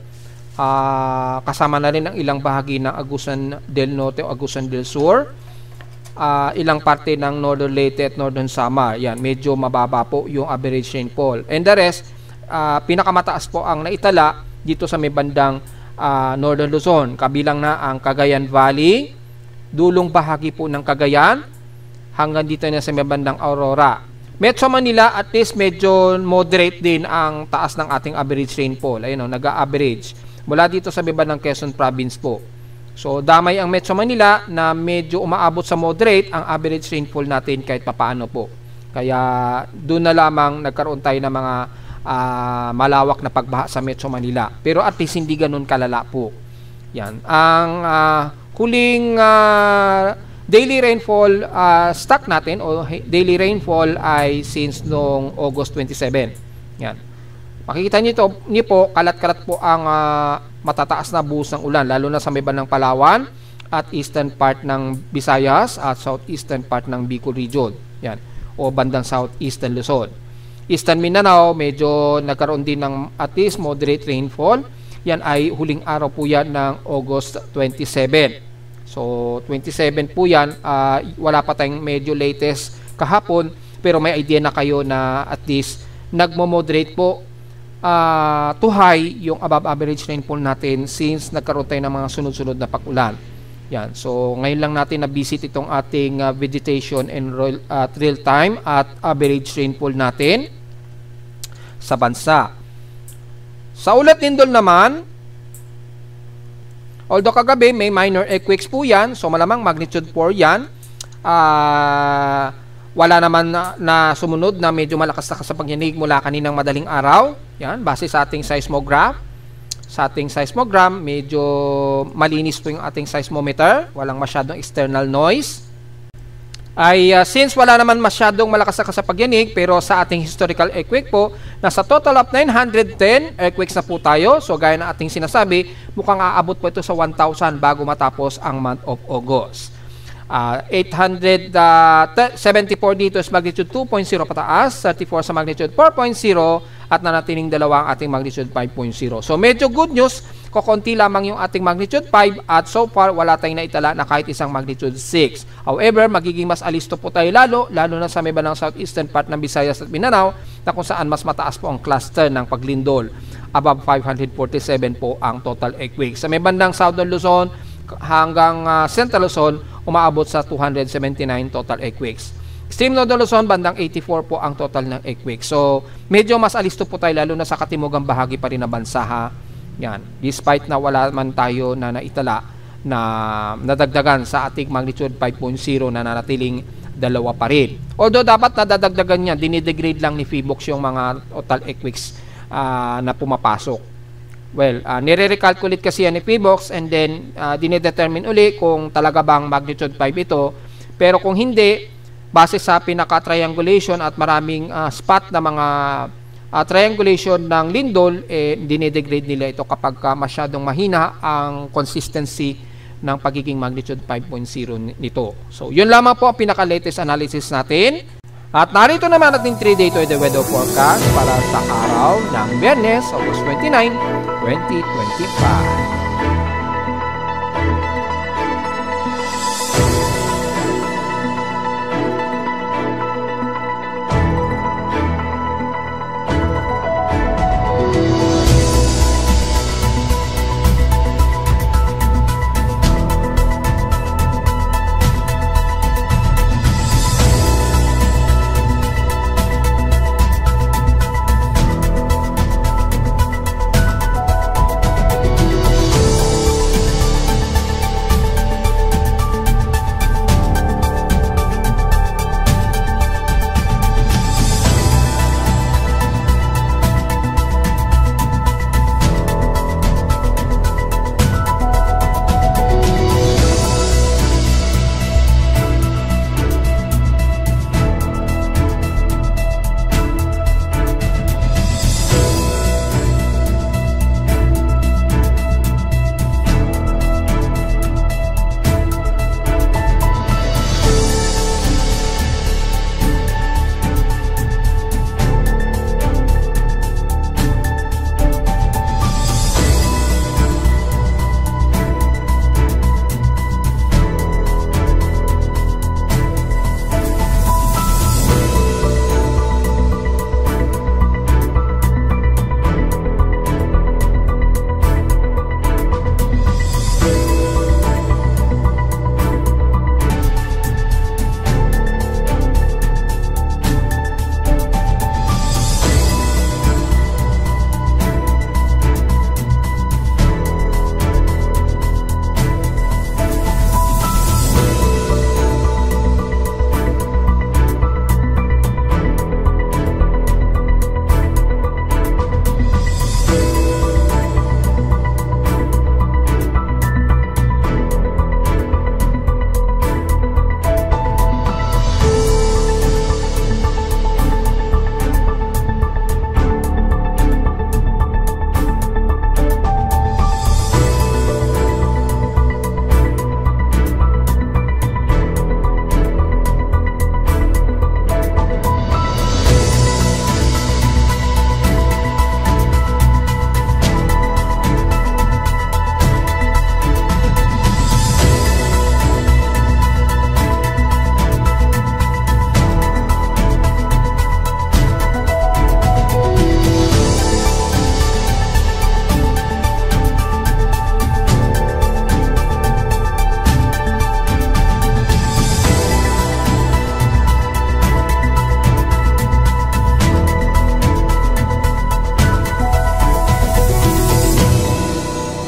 Kasama na rin ang ilang bahagi ng Agusan del Norte o Agusan del Sur. Ilang parte ng Northern Leyte at Northern Samar. Yan, medyo mababa po yung average rainfall. And the rest, pinakamataas po ang naitala dito sa may bandang Northern Luzon, kabilang na ang Cagayan Valley, dulong bahagi po ng Cagayan, hanggang dito na sa may bandang Aurora. Metro Manila, at least medyo moderate din ang taas ng ating average rainfall. Ayun, nag-average. mula dito sa baba ng Quezon Province po. So, damay ang Metro Manila na medyo umaabot sa moderate ang average rainfall natin kahit papaano po. Kaya, doon na lamang nagkaroon tayo ng mga malawak na pagbaha sa Metro Manila. Pero at least hindi ganun kalala po. Yan. Ang huling daily rainfall stock natin o daily rainfall ay since noong August 27. Yan. Makikita niyo po, kalat-kalat po ang matataas na buhos ng ulan, lalo na sa may bandang Palawan at eastern part ng Visayas at southeastern part ng Bicol region. Yan. O bandang southeastern Luzon. Eastern Mindanao, medyo nagkaroon din ng at least moderate rainfall. Yan ay huling araw po yan ng August 27. So, 27 po yan. Wala pa tayong medyo latest kahapon, pero may idea na kayo na at least nagmo-moderate po to high yung above average rainfall natin since nagkaroon tayo ng mga sunod-sunod na pag-ulan. Yan. So, ngayon lang natin na-visit itong ating vegetation and real time at average rainfall natin sa bansa. Sa ulat lindol naman, although kagabi may minor earthquakes po yan, so malamang magnitude 4 yan. Wala naman na sumunod na medyo malakas na kasapagyanig mula kaninang madaling araw. Yan, base sa ating seismograph. Sa ating seismogram, medyo malinis po yung ating seismometer. Walang masyadong external noise. Since wala naman masyadong malakas na kasapagyanig, pero sa ating historical earthquake po, nasa total of 910 earthquakes na po tayo. So, gaya na ating sinasabi, mukhang aabot po ito sa 1,000 bago matapos ang month of August. 874 dito is magnitude 2.0 pataas, 34 sa magnitude 4.0 at nanatiling dalawa ang ating magnitude 5.0. So medyo good news, kukunti lamang yung ating magnitude 5 at so far wala tayong naitala na kahit isang magnitude 6. However, magiging mas alisto po tayo lalo na sa may bandang southeastern part ng Visayas at Mindanao na kung saan mas mataas po ang cluster ng paglindol. Above 547 po ang total earthquake. Sa may bandang southern Luzon hanggang central Luzon, umaabot sa 279 total earthquakes. Extreme Northern Luzon, bandang 84 po ang total ng earthquake. So, medyo mas alisto po tayo lalo na sa katimugang bahagi pa rin ng bansa ha. Yan. Despite na wala man tayo na naitala na nadagdagan sa ating magnitude 5.0 na nanatiling dalawa pa rin. Although dapat nadadagdagan niya, dinidegrade lang ni PHIVOLCS yung mga total earthquakes na pumapasok. Well, nire-recalculate kasi yan ni PHIVOLCS and then dinedetermine uli kung talaga bang magnitude 5 ito. Pero kung hindi, base sa pinaka-triangulation at maraming spot na mga triangulation ng lindol, dinedegrade nila ito kapag masyadong mahina ang consistency ng pagiging magnitude 5.0 nito. So, yun lamang po ang pinaka-latest analysis natin. At narito naman ating 3-day to the weather forecast para sa araw ng Biyernes, August 29, 2025.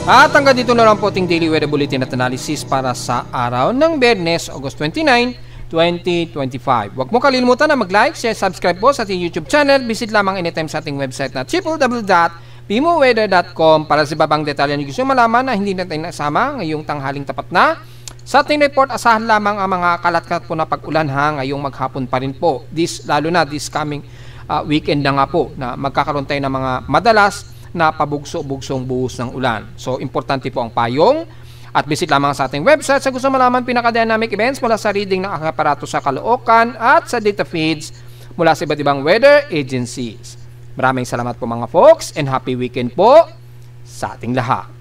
At hanggang dito na lang po ating daily weather bulletin at analysis para sa araw ng Biyernes, August 29, 2025. Huwag mo kalimutan na mag-like, share, subscribe po sa ating YouTube channel. Visit lamang anytime sa ating website na www.pimoweather.com para sa babang detalye na gusto malaman na hindi natin nasama ngayong tanghaling tapat na. Sa ating report, asahan lamang ang mga kalat-kalat po na pag-ulan ngayong maghapon pa rin po. Lalo na this coming weekend na nga po na magkakaroon tayo ng mga madalas na pabugso-bugsong buhos ng ulan. So, importante po ang payong. At visit lamang sa ating website sa gusto malaman pinaka-dynamic events mula sa reading ng aking aparato sa Caloocan at sa data feeds mula sa iba't ibang weather agencies. Maraming salamat po mga folks and happy weekend po sa ating lahat.